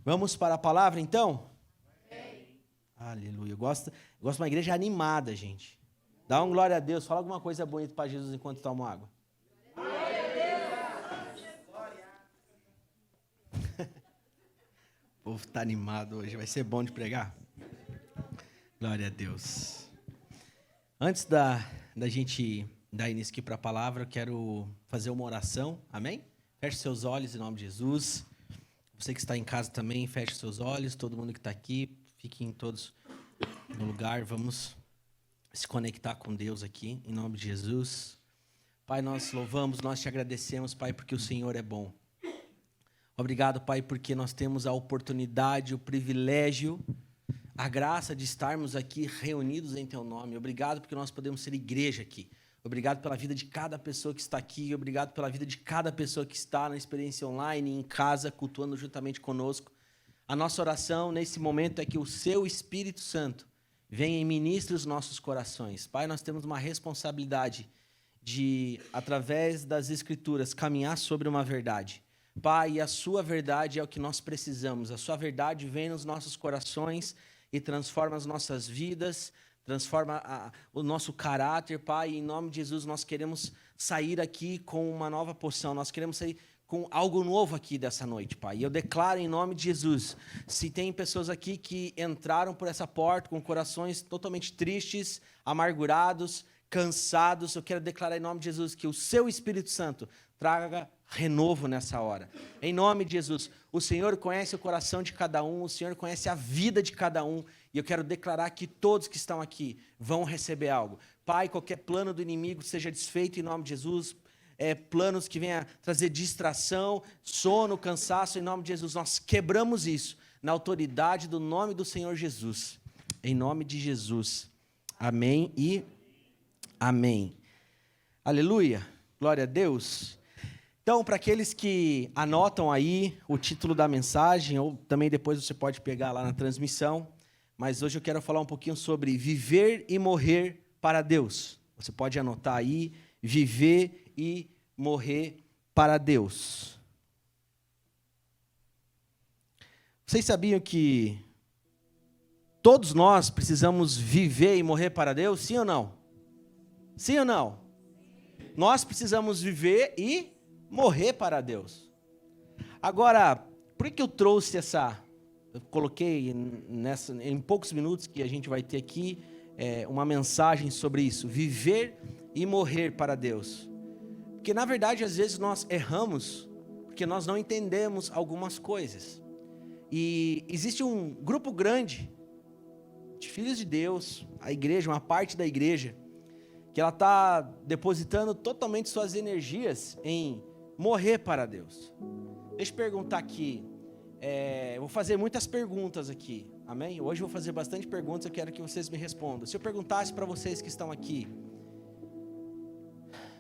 Vamos para a palavra, então? Amém. Aleluia. Eu gosto de uma igreja animada, gente. Dá um glória a Deus. Fala alguma coisa bonita para Jesus enquanto toma água. Glória a Deus. O povo está animado hoje. Vai ser bom de pregar. Glória a Deus. Antes da gente dar início aqui para a palavra, eu quero fazer uma oração. Amém? Feche seus olhos em nome de Jesus. Você que está em casa também, feche seus olhos. Todo mundo que está aqui, fiquem todos no lugar. Vamos se conectar com Deus aqui, em nome de Jesus. Pai, nós louvamos, nós te agradecemos, Pai, porque o Senhor é bom. Obrigado, Pai, porque nós temos a oportunidade, o privilégio, a graça de estarmos aqui reunidos em Teu nome. Obrigado porque nós podemos ser igreja aqui. Obrigado pela vida de cada pessoa que está aqui. Obrigado pela vida de cada pessoa que está na experiência online, em casa, cultuando juntamente conosco. A nossa oração nesse momento é que o Seu Espírito Santo venha e ministre os nossos corações. Pai, nós temos uma responsabilidade de, através das Escrituras, caminhar sobre uma verdade. Pai, a Sua verdade é o que nós precisamos. A Sua verdade vem nos nossos corações e transforma as nossas vidas, transforma o nosso caráter, Pai. Em nome de Jesus, nós queremos sair aqui com uma nova porção. Nós queremos sair com algo novo aqui dessa noite, Pai. E eu declaro em nome de Jesus, se tem pessoas aqui que entraram por essa porta com corações totalmente tristes, amargurados, cansados, eu quero declarar em nome de Jesus que o Seu Espírito Santo traga renovo nessa hora. Em nome de Jesus, o Senhor conhece o coração de cada um, o Senhor conhece a vida de cada um, e eu quero declarar que todos que estão aqui vão receber algo. Pai, qualquer plano do inimigo seja desfeito em nome de Jesus, planos que venham trazer distração, sono, cansaço, em nome de Jesus, nós quebramos isso na autoridade do nome do Senhor Jesus. Em nome de Jesus. Amém e amém. Aleluia. Glória a Deus. Então, para aqueles que anotam aí o título da mensagem, ou também depois você pode pegar lá na transmissão, mas hoje eu quero falar um pouquinho sobre viver e morrer para Deus. Você pode anotar aí, viver e morrer para Deus. Vocês sabiam que todos nós precisamos viver e morrer para Deus? Sim ou não? Sim ou não? Nós precisamos viver e morrer para Deus. Agora, por que eu trouxe eu coloquei em poucos minutos que a gente vai ter aqui uma mensagem sobre isso, viver e morrer para Deus. Porque na verdade às vezes nós erramos porque nós não entendemos algumas coisas. E existe um grupo grande de filhos de Deus, a igreja, uma parte da igreja, que ela está depositando totalmente suas energias em morrer para Deus. Deixa eu perguntar aqui, eu vou fazer muitas perguntas aqui, amém? Hoje eu vou fazer bastante perguntas, eu quero que vocês me respondam. Se eu perguntasse para vocês que estão aqui,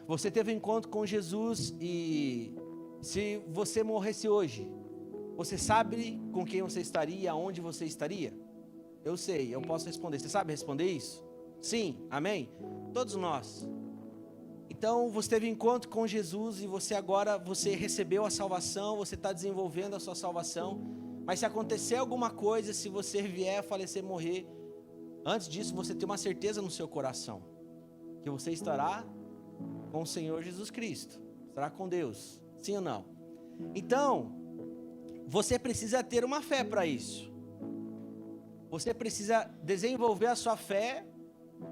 você teve um encontro com Jesus e se você morresse hoje, você sabe com quem você estaria, aonde você estaria? Eu sei, eu posso responder. Você sabe responder isso? Sim, amém? Todos nós. Então, você teve um encontro com Jesus e você recebeu a salvação, você está desenvolvendo a sua salvação, mas se acontecer alguma coisa, se você vier a falecer, morrer, antes disso, você tem uma certeza no seu coração, que você estará com o Senhor Jesus Cristo, estará com Deus, sim ou não? Então, você precisa ter uma fé para isso, você precisa desenvolver a sua fé,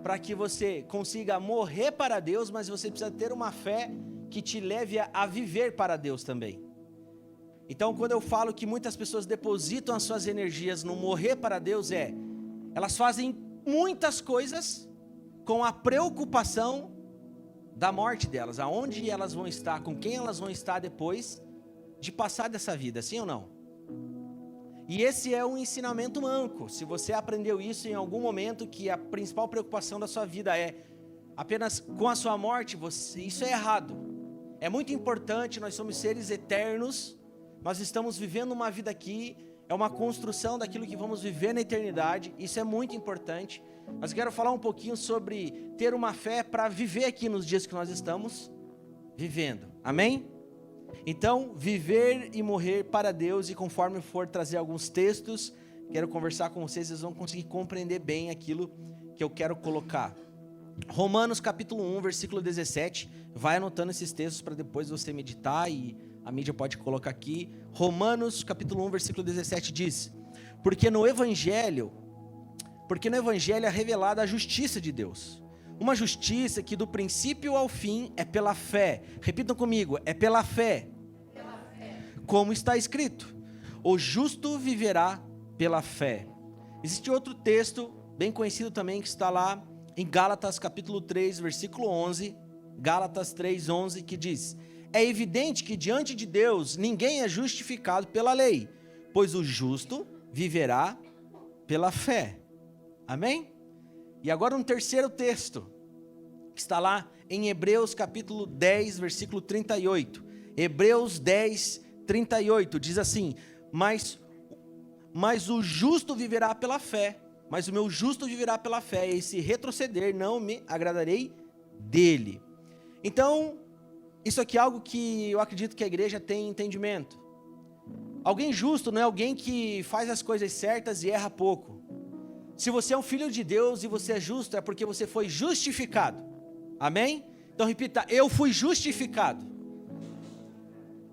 para que você consiga morrer para Deus, mas você precisa ter uma fé que te leve a viver para Deus também. Então, quando eu falo que muitas pessoas depositam as suas energias no morrer para Deus, elas fazem muitas coisas com a preocupação da morte delas, aonde elas vão estar, com quem elas vão estar depois de passar dessa vida, sim ou não? E esse é um ensinamento manco. Se você aprendeu isso em algum momento, que a principal preocupação da sua vida é apenas com a sua morte, isso é errado. É muito importante, nós somos seres eternos, nós estamos vivendo uma vida aqui, é uma construção daquilo que vamos viver na eternidade, isso é muito importante. Mas eu quero falar um pouquinho sobre ter uma fé para viver aqui nos dias que nós estamos vivendo. Amém? Então, viver e morrer para Deus, e conforme eu for trazer alguns textos, quero conversar com vocês, vocês vão conseguir compreender bem aquilo que eu quero colocar. Romanos capítulo 1, versículo 17, vai anotando esses textos para depois você meditar, e a mídia pode colocar aqui. Romanos capítulo 1, versículo 17 diz: Porque no Evangelho é revelada a justiça de Deus, uma justiça que do princípio ao fim é pela fé. Repitam comigo, é pela fé. Como está escrito, o justo viverá pela fé. Existe outro texto bem conhecido também que está lá em Gálatas capítulo 3, versículo 11, Gálatas 3, 11, que diz: É evidente que diante de Deus ninguém é justificado pela lei, pois o justo viverá pela fé. Amém? E agora um terceiro texto, que está lá em Hebreus capítulo 10, versículo 38. Hebreus 10, 38, diz assim: Mas o justo viverá pela fé, mas o meu justo viverá pela fé, e se retroceder não me agradarei dele. Então, isso aqui é algo que eu acredito que a igreja tem entendimento. Alguém justo não é alguém que faz as coisas certas e erra pouco. Se você é um filho de Deus e você é justo, é porque você foi justificado. Amém? Então repita: eu fui justificado.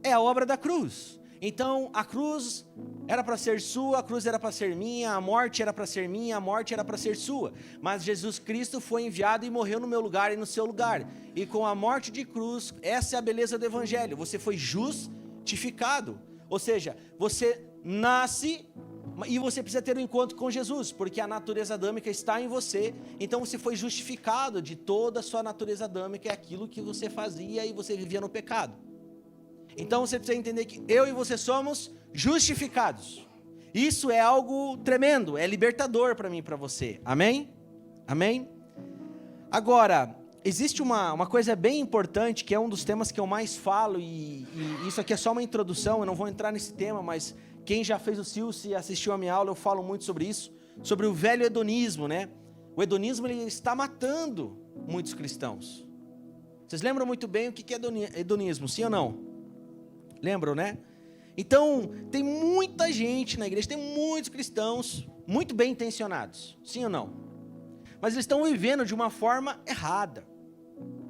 É a obra da cruz. Então a cruz era para ser sua, a cruz era para ser minha, a morte era para ser minha, a morte era para ser sua. Mas Jesus Cristo foi enviado e morreu no meu lugar e no seu lugar. E com a morte de cruz, essa é a beleza do Evangelho. Você foi justificado. Ou seja, você nasce e você precisa ter um encontro com Jesus, porque a natureza adâmica está em você. Então você foi justificado de toda a sua natureza adâmica, é aquilo que você fazia e você vivia no pecado. Então você precisa entender que eu e você somos justificados. Isso é algo tremendo, é libertador para mim e para você. Amém? Amém? Agora, existe uma coisa bem importante, que é um dos temas que eu mais falo, e isso aqui é só uma introdução, eu não vou entrar nesse tema, mas quem já fez o Silce e assistiu a minha aula, eu falo muito sobre isso, sobre o velho hedonismo, né? O hedonismo, ele está matando muitos cristãos. Vocês lembram muito bem o que é hedonismo, sim ou não? Lembram, né? Então, tem muita gente na igreja, tem muitos cristãos muito bem intencionados, sim ou não? Mas eles estão vivendo de uma forma errada,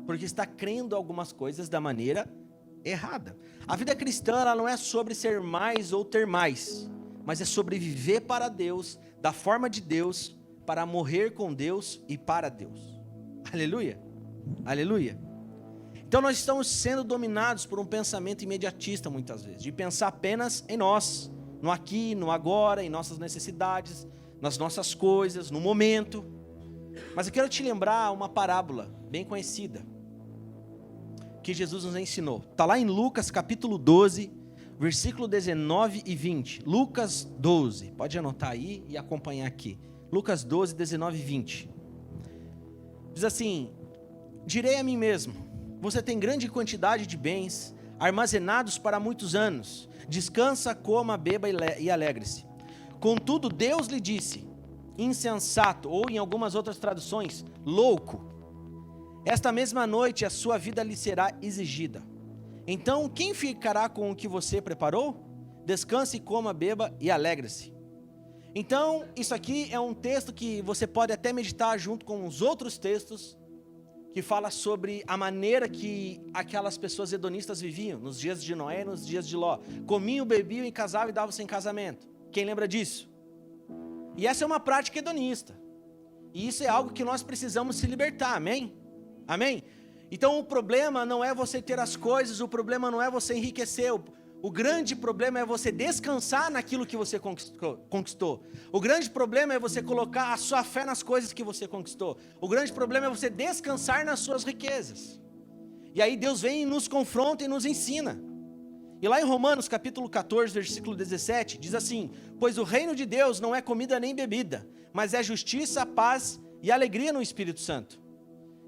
porque está crendo algumas coisas da maneira errada. A vida cristã, ela não é sobre ser mais ou ter mais, mas é sobre viver para Deus, da forma de Deus, para morrer com Deus e para Deus. Aleluia, aleluia. Então nós estamos sendo dominados por um pensamento imediatista muitas vezes, de pensar apenas em nós, no aqui, no agora, em nossas necessidades, nas nossas coisas, no momento. Mas eu quero te lembrar uma parábola bem conhecida, que Jesus nos ensinou. Está lá em Lucas capítulo 12, versículo 19 e 20. Lucas 12, pode anotar aí e acompanhar aqui. Lucas 12, 19 e 20. Diz assim: direi a mim mesmo, você tem grande quantidade de bens, armazenados para muitos anos. Descansa, coma, beba e alegre-se. Contudo, Deus lhe disse: insensato, ou em algumas outras traduções, louco. Esta mesma noite a sua vida lhe será exigida. Então, quem ficará com o que você preparou? Descanse, coma, beba e alegre-se. Então, isso aqui é um texto que você pode até meditar junto com os outros textos, que fala sobre a maneira que aquelas pessoas hedonistas viviam, nos dias de Noé e nos dias de Ló. Comiam, bebiam e casavam e davam-se em casamento. Quem lembra disso? E essa é uma prática hedonista. E isso é algo que nós precisamos se libertar, amém? Amém? Então o problema não é você ter as coisas, o problema não é você enriquecer, o grande problema é você descansar naquilo que você conquistou. O grande problema é você colocar a sua fé nas coisas que você conquistou. O grande problema é você descansar nas suas riquezas. E aí Deus vem e nos confronta e nos ensina. E lá em Romanos capítulo 14, versículo 17, diz assim: pois o reino de Deus não é comida nem bebida, mas é justiça, paz e alegria no Espírito Santo.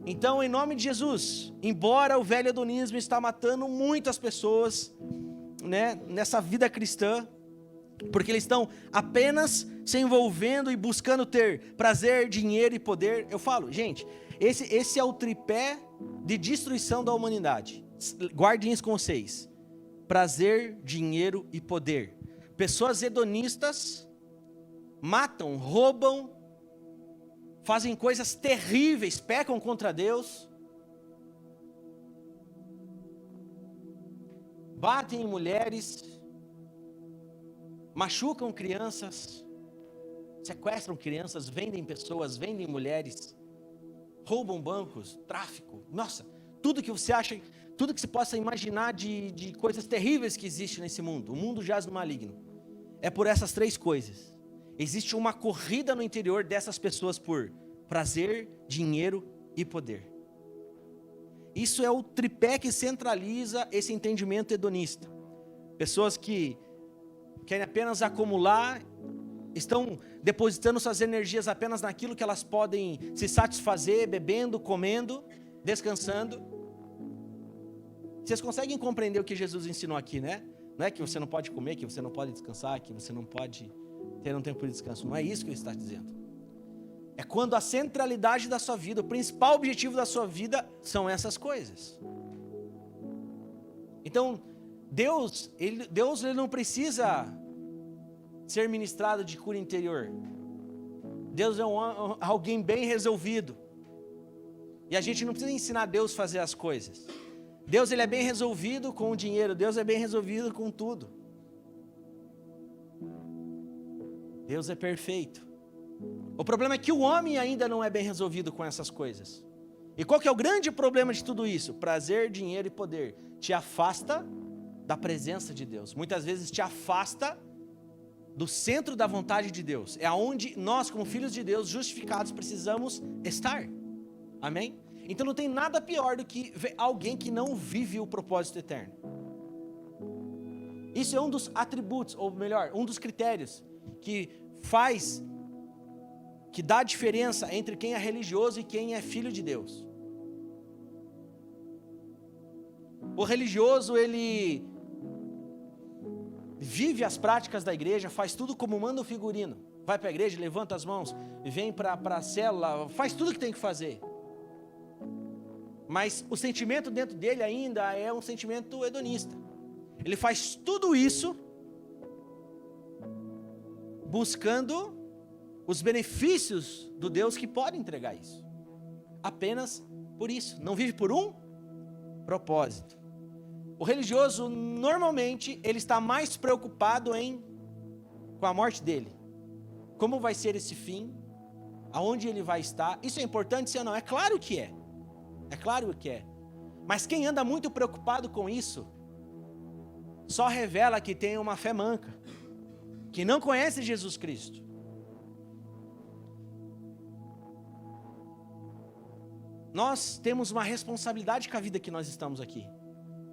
Então, em nome de Jesus, embora o velho hedonismo está matando muitas pessoas, né, nessa vida cristã, porque eles estão apenas se envolvendo e buscando ter prazer, dinheiro e poder. Eu falo, gente, esse é o tripé de destruição da humanidade. Guardem isso com vocês. prazer, dinheiro e poder. Pessoas hedonistas matam, roubam, fazem coisas terríveis, pecam contra Deus, batem em mulheres, machucam crianças, sequestram crianças, vendem pessoas, vendem mulheres, roubam bancos, tráfico. Nossa, tudo que você acha, tudo que você possa imaginar de coisas terríveis que existe nesse mundo. O mundo jaz no maligno. É por essas três coisas. Existe uma corrida no interior dessas pessoas por prazer, dinheiro e poder. Isso é o tripé que centraliza esse entendimento hedonista. Pessoas que querem apenas acumular, estão depositando suas energias apenas naquilo que elas podem se satisfazer, bebendo, comendo, descansando. Vocês conseguem compreender o que Jesus ensinou aqui, né? Não é que você não pode comer, que você não pode descansar, que você não pode ter um tempo de descanso. Não é isso que ele está dizendo. É quando a centralidade da sua vida, o principal objetivo da sua vida são essas coisas. Então, Deus ele não precisa ser ministrado de cura interior. Deus é alguém bem resolvido. E a gente não precisa ensinar Deus a fazer as coisas. Deus ele é bem resolvido com o dinheiro. Deus é bem resolvido com tudo. Deus é perfeito. O problema é que o homem ainda não é bem resolvido com essas coisas. E qual que é o grande problema de tudo isso? Prazer, dinheiro e poder. Te afasta da presença de Deus. Muitas vezes te afasta do centro da vontade de Deus. É aonde nós, como filhos de Deus, justificados, precisamos estar. Amém? Então não tem nada pior do que ver alguém que não vive o propósito eterno. Isso é um dos atributos, ou melhor, um dos critérios que dá a diferença entre quem é religioso e quem é filho de Deus. O religioso, ele vive as práticas da igreja, faz tudo como manda o figurino. Vai para a igreja, levanta as mãos, vem para a célula, faz tudo que tem que fazer. Mas o sentimento dentro dele ainda é um sentimento hedonista. Ele faz tudo isso buscando os benefícios do Deus que pode entregar isso. Apenas por isso. Não vive por um propósito. O religioso, normalmente, ele está mais preocupado com a morte dele. Como vai ser esse fim? Aonde ele vai estar? Isso é importante, sim ou não? É claro que é. É claro que é. Mas quem anda muito preocupado com isso, só revela que tem uma fé manca, que não conhece Jesus Cristo. Nós temos uma responsabilidade com a vida que nós estamos aqui.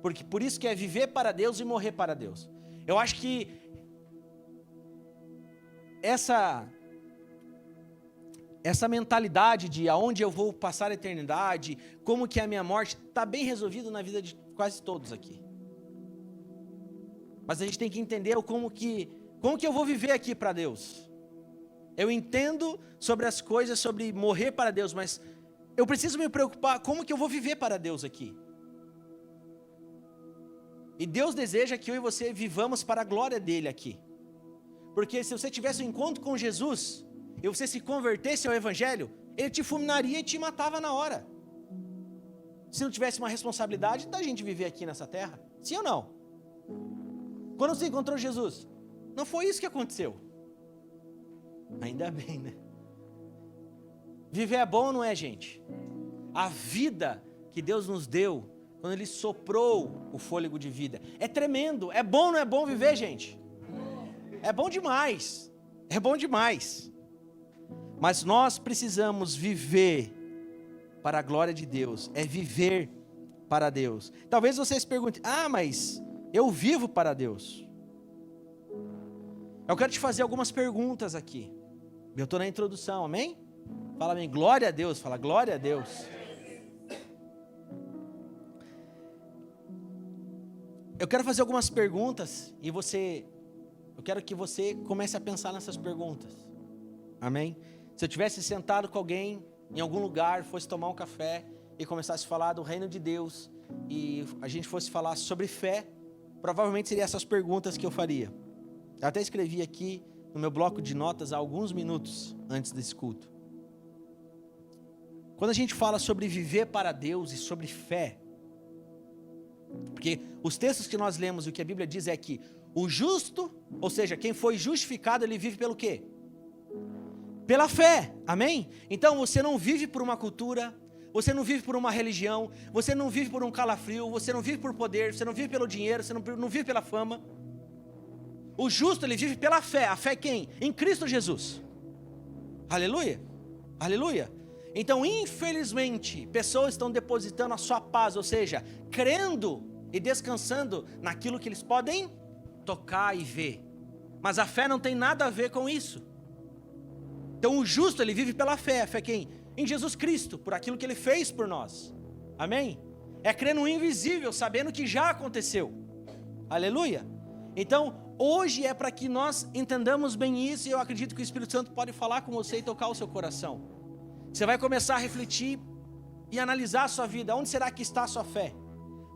Porque por isso que é viver para Deus e morrer para Deus. Eu acho que essa mentalidade de aonde eu vou passar a eternidade, como que é a minha morte, está bem resolvido na vida de quase todos aqui. Mas a gente tem que entender como que eu vou viver aqui para Deus. Eu entendo sobre as coisas, sobre morrer para Deus, mas eu preciso me preocupar como que eu vou viver para Deus aqui. E Deus deseja que eu e você vivamos para a glória dele aqui. Porque se você tivesse um encontro com Jesus e você se convertesse ao Evangelho, ele te fulminaria e te matava na hora. Se não tivesse uma responsabilidade da gente viver aqui nessa terra. Sim ou não? Quando você encontrou Jesus, não foi isso que aconteceu. Ainda bem, né? Viver é bom, não é, gente? A vida que Deus nos deu, quando Ele soprou o fôlego de vida, é tremendo. É bom, não é bom viver, gente? É bom demais. É bom demais. Mas nós precisamos viver para a glória de Deus. É viver para Deus. Talvez vocês perguntem, mas eu vivo para Deus. Eu quero te fazer algumas perguntas aqui. Eu estou na introdução, amém? Fala amém, glória a Deus, fala glória a Deus. Eu quero fazer algumas perguntas e eu quero que você comece a pensar nessas perguntas, amém? Se eu tivesse sentado com alguém em algum lugar, fosse tomar um café e começasse a falar do reino de Deus e a gente fosse falar sobre fé, provavelmente seriam essas perguntas que eu faria. Eu até escrevi aqui no meu bloco de notas há alguns minutos antes desse culto. Quando a gente fala sobre viver para Deus e sobre fé, porque os textos que nós lemos e o que a Bíblia diz é que o justo, ou seja, quem foi justificado, ele vive pelo quê? Pela fé, amém? Então você não vive por uma cultura, você não vive por uma religião, você não vive por um calafrio, você não vive por poder, você não vive pelo dinheiro, você não vive pela fama. O justo, ele vive pela fé. A fé quem? Em Cristo Jesus. Aleluia, aleluia. Então, infelizmente, pessoas estão depositando a sua paz, ou seja, crendo e descansando naquilo que eles podem tocar e ver. Mas a fé não tem nada a ver com isso. Então, o justo, ele vive pela fé. A fé quem? Em Jesus Cristo, por aquilo que ele fez por nós. Amém? É crer no invisível, sabendo que já aconteceu. Aleluia. Então, hoje é para que nós entendamos bem isso, e eu acredito que o Espírito Santo pode falar com você e tocar o seu coração. Você vai começar a refletir e analisar a sua vida. Onde será que está a sua fé?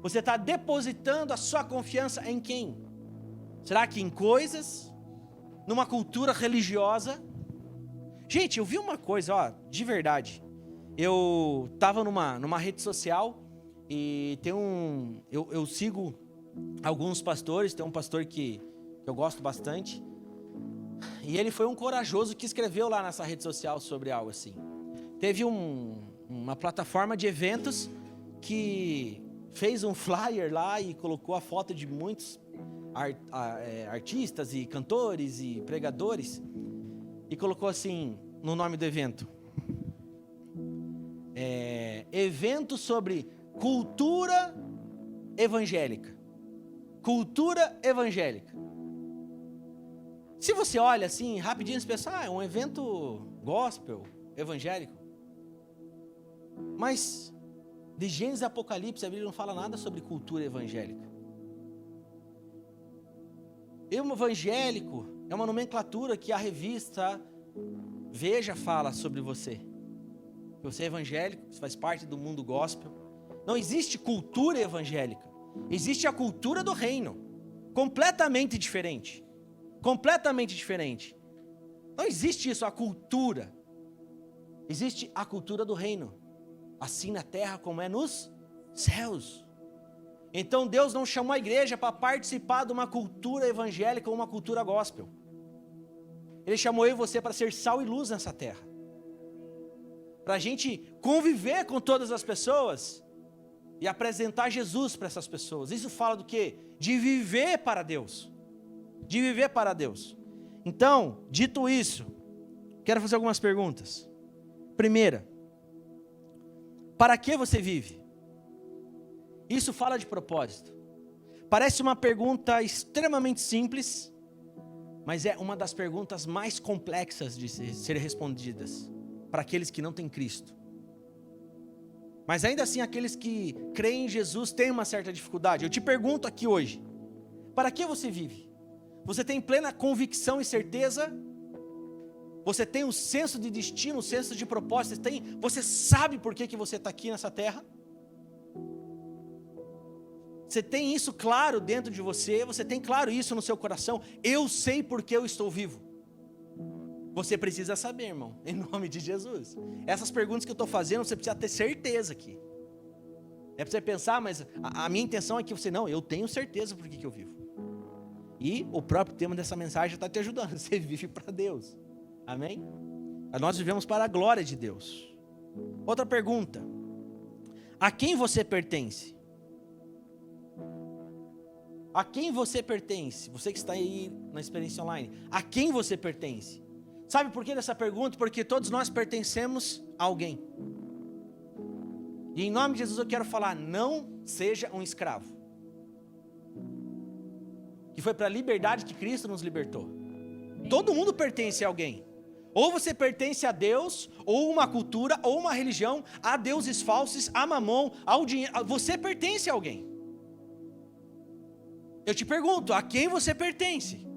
Você está depositando a sua confiança em quem? Será que em coisas? Numa cultura religiosa? Gente, eu vi uma coisa, ó, de verdade. Eu estava numa rede social e tem eu sigo alguns pastores, tem um pastor que eu gosto bastante. E ele foi um corajoso que escreveu lá nessa rede social sobre algo assim. Teve uma plataforma de eventos que fez um flyer lá e colocou a foto de muitos artistas e cantores e pregadores e colocou assim no nome do evento: evento sobre cultura evangélica. Cultura evangélica. Se você olha assim, rapidinho você pensa, é um evento gospel, evangélico. Mas de Gênesis e Apocalipse a Bíblia não fala nada sobre cultura evangélica. O evangélico é uma nomenclatura que a revista Veja fala sobre você. Você é evangélico, você faz parte do mundo gospel. Não existe cultura evangélica. Existe a cultura do reino. Completamente diferente. Completamente diferente. Não existe isso, a cultura. Existe a cultura do reino. Assim na terra como é nos céus. Então Deus não chamou a igreja para participar de uma cultura evangélica ou uma cultura gospel. Ele chamou eu e você para ser sal e luz nessa terra. Para a gente conviver com todas as pessoas e apresentar Jesus para essas pessoas. Isso fala do quê? De viver para Deus. De viver para Deus. Então, dito isso, quero fazer algumas perguntas. Primeira, para que você vive? Isso fala de propósito. Parece uma pergunta extremamente simples, mas é uma das perguntas mais complexas de serem respondidas para aqueles que não têm Cristo. Mas ainda assim, aqueles que creem em Jesus têm uma certa dificuldade. Eu te pergunto aqui hoje, para que você vive? Você tem plena convicção e certeza? Você tem um senso de destino, um senso de propósito? Você sabe por que você está aqui nessa terra? Você tem isso claro dentro de você? Você tem claro isso no seu coração? Eu sei por que eu estou vivo. Você precisa saber, irmão, em nome de Jesus. Essas perguntas que eu estou fazendo, você precisa ter certeza aqui. É para você pensar, mas a minha intenção é que você, não, eu tenho certeza por que eu vivo. E o próprio tema dessa mensagem está te ajudando. Você vive para Deus. Amém? Nós vivemos para a glória de Deus. Outra pergunta. A quem você pertence? A quem você pertence? Você que está aí na experiência online. A quem você pertence? Sabe por que dessa pergunta? Porque todos nós pertencemos a alguém. E em nome de Jesus eu quero falar, não seja um escravo. Que foi para a liberdade que Cristo nos libertou. Todo mundo pertence a alguém. Ou você pertence a Deus, ou uma cultura, ou uma religião, a deuses falsos, a mamon, ao dinheiro. Você pertence a alguém. Eu te pergunto, a quem você pertence?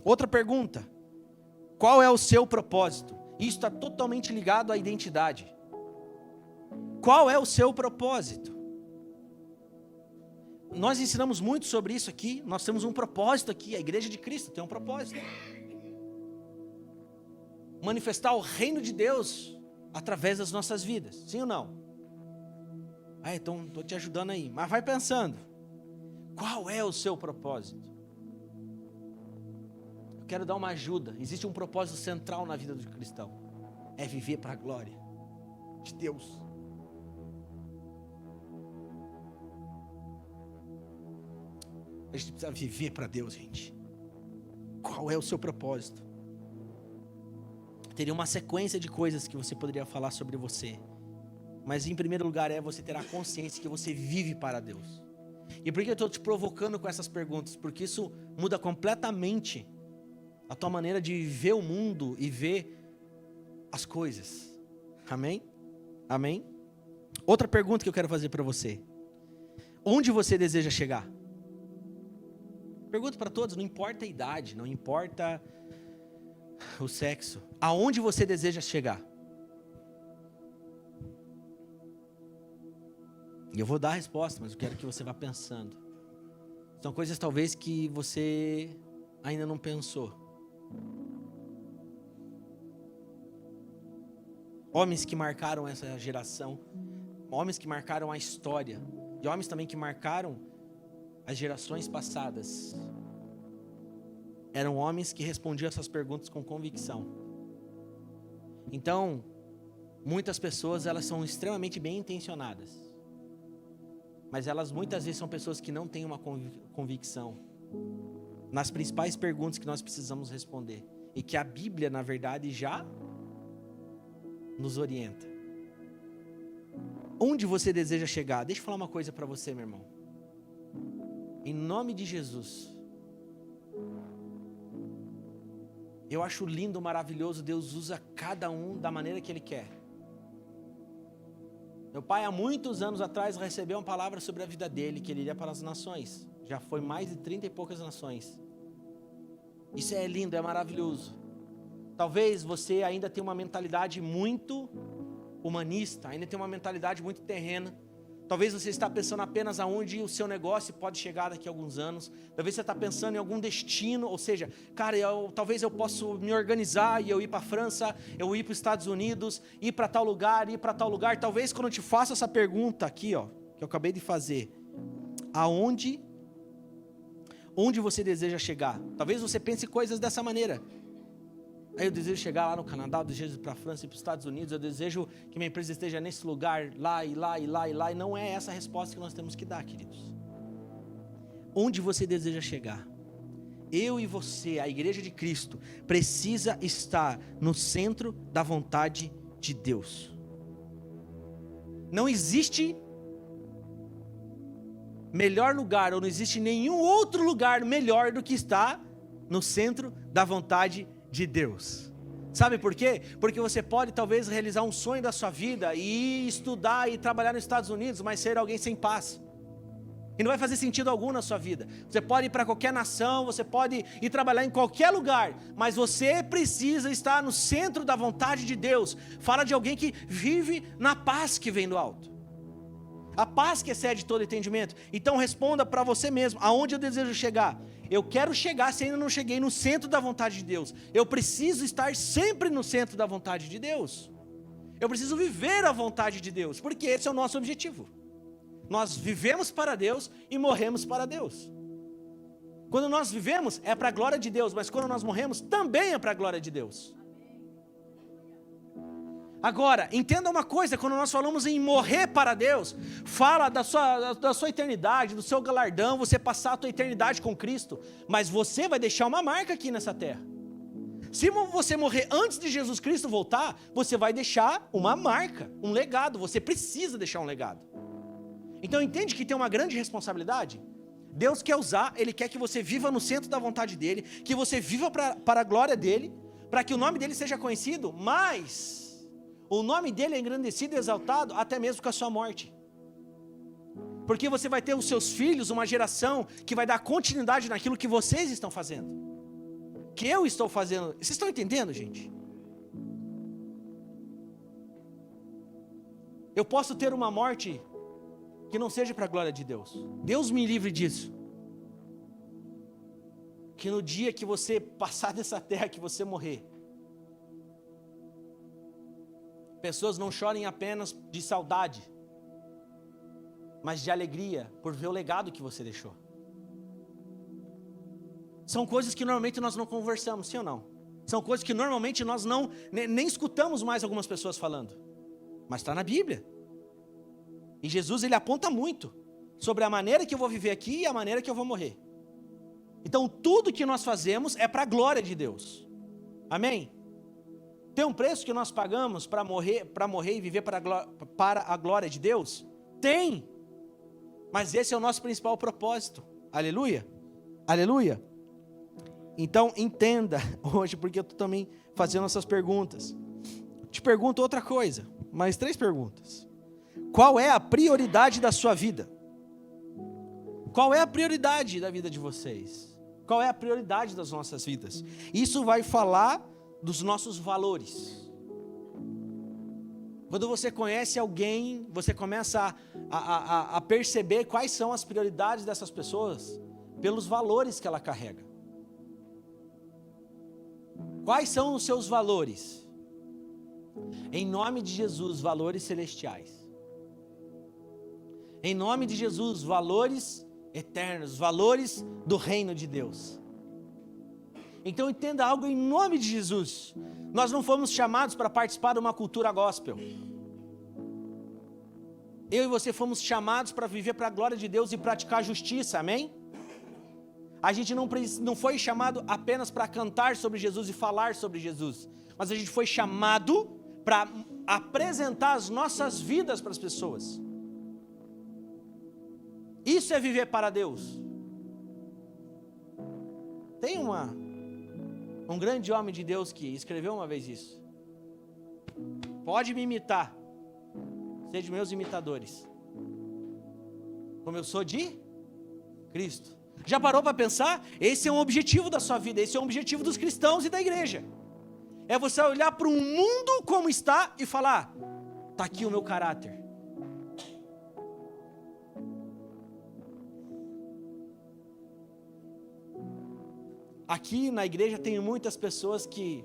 Outra pergunta. Qual é o seu propósito? Isso está totalmente ligado à identidade. Qual é o seu propósito? nós ensinamos muito sobre isso aqui, nós temos um propósito aqui, a Igreja de Cristo tem um propósito. Manifestar o reino de Deus através das nossas vidas, sim ou não? Então estou te ajudando aí, mas vai pensando, qual é o seu propósito? Eu quero dar uma ajuda, existe um propósito central na vida do cristão, é viver para a glória de Deus. A gente precisa viver para Deus, gente. Qual é o seu propósito? Teria uma sequência de coisas que você poderia falar sobre você. Mas em primeiro lugar você ter a consciência que você vive para Deus. E por que eu estou te provocando com essas perguntas? Porque isso muda completamente a tua maneira de ver o mundo e ver as coisas. Amém? Amém? Outra pergunta que eu quero fazer para você. Onde você deseja chegar? Pergunto para todos, não importa a idade, não importa o sexo. Aonde você deseja chegar? Eu vou dar a resposta, mas eu quero que você vá pensando. São coisas talvez que você ainda não pensou. Homens que marcaram essa geração, homens que marcaram a história, e homens também que marcaram as gerações passadas, eram homens que respondiam essas perguntas com convicção. Então, muitas pessoas, elas são extremamente bem intencionadas, mas elas muitas vezes são pessoas que não têm uma convicção nas principais perguntas que nós precisamos responder, e que a Bíblia, na verdade, já nos orienta. Onde você deseja chegar? Deixa eu falar uma coisa para você, meu irmão. Em nome de Jesus, eu acho lindo, maravilhoso, Deus usa cada um da maneira que Ele quer. Meu pai, há muitos anos atrás, recebeu uma palavra sobre a vida dele, que ele iria para as nações. Já foi mais de 30 e poucas nações. Isso é lindo, é maravilhoso. Talvez você ainda tenha uma mentalidade muito humanista, ainda tem uma mentalidade muito terrena. Talvez você está pensando apenas aonde o seu negócio pode chegar daqui a alguns anos. Talvez você está pensando em algum destino, ou seja, cara, talvez eu possa me organizar e eu ir para a França, eu ir para os Estados Unidos, ir para tal lugar, ir para tal lugar. Talvez quando eu te faço essa pergunta aqui, que eu acabei de fazer, onde você deseja chegar? Talvez você pense coisas dessa maneira. Aí eu desejo chegar lá no Canadá, eu desejo ir para a França e para os Estados Unidos, eu desejo que minha empresa esteja nesse lugar, lá e lá e lá e lá, e não é essa a resposta que nós temos que dar, queridos. Onde você deseja chegar? Eu e você, a Igreja de Cristo, precisa estar no centro da vontade de Deus. Não existe melhor lugar, ou não existe nenhum outro lugar melhor do que estar no centro da vontade de Deus. Sabe por quê? Porque você pode talvez realizar um sonho da sua vida e estudar e trabalhar nos Estados Unidos, mas ser alguém sem paz. E não vai fazer sentido algum na sua vida. Você pode ir para qualquer nação, você pode ir trabalhar em qualquer lugar, mas você precisa estar no centro da vontade de Deus. Fala de alguém que vive na paz que vem do alto. A paz que excede todo entendimento. Então responda para você mesmo, aonde eu desejo chegar? Eu quero chegar, se ainda não cheguei, no centro da vontade de Deus. Eu preciso estar sempre no centro da vontade de Deus. Eu preciso viver a vontade de Deus, porque esse é o nosso objetivo. Nós vivemos para Deus e morremos para Deus. Quando nós vivemos é para a glória de Deus, mas quando nós morremos também é para a glória de Deus. Agora, entenda uma coisa, quando nós falamos em morrer para Deus, fala da sua eternidade, do seu galardão, você passar a tua eternidade com Cristo, mas você vai deixar uma marca aqui nessa terra. Se você morrer antes de Jesus Cristo voltar, você vai deixar uma marca, um legado, você precisa deixar um legado. Então entende que tem uma grande responsabilidade? Deus quer usar, Ele quer que você viva no centro da vontade dEle, que você viva para a glória dEle, para que o nome dEle seja conhecido, mas o nome dEle é engrandecido e exaltado até mesmo com a sua morte. Porque você vai ter os seus filhos, uma geração que vai dar continuidade naquilo que vocês estão fazendo, que eu estou fazendo. Vocês estão entendendo, gente? Eu posso ter uma morte que não seja para a glória de Deus. Deus me livre disso. Que no dia que você passar dessa terra, que você morrer, pessoas não chorem apenas de saudade, mas de alegria por ver o legado que você deixou. São coisas que normalmente nós não conversamos, sim ou não? São coisas que normalmente nós não nem escutamos mais algumas pessoas falando. Mas está na Bíblia. E Jesus, ele aponta muito sobre a maneira que eu vou viver aqui e a maneira que eu vou morrer. Então tudo que nós fazemos é para a glória de Deus. Amém? Tem um preço que nós pagamos para morrer e viver para a glória de Deus? Tem. Mas esse é o nosso principal propósito. Aleluia? Aleluia? Então entenda hoje, porque eu estou também fazendo essas perguntas. Te pergunto outra coisa, mais 3 perguntas. Qual é a prioridade da sua vida? Qual é a prioridade da vida de vocês? Qual é a prioridade das nossas vidas? Isso vai falar dos nossos valores. Quando você conhece alguém, você começa a perceber quais são as prioridades dessas pessoas pelos valores que ela carrega. Quais são os seus valores? Em nome de Jesus, valores celestiais. Em nome de Jesus, valores eternos, valores do reino de Deus. Então entenda algo em nome de Jesus. Nós não fomos chamados para participar de uma cultura gospel. Eu e você fomos chamados para viver para a glória de Deus e praticar justiça, amém? A gente não foi chamado apenas para cantar sobre Jesus e falar sobre Jesus, mas a gente foi chamado para apresentar as nossas vidas para as pessoas. Isso é viver para Deus. Tem um grande homem de Deus que escreveu uma vez isso. Pode me imitar, sejam meus imitadores, como eu sou de Cristo. Já parou para pensar? Esse é um objetivo da sua vida, esse é um objetivo dos cristãos e da igreja. É você olhar para um mundo como está e falar: está aqui o meu caráter. Aqui na igreja tem muitas pessoas que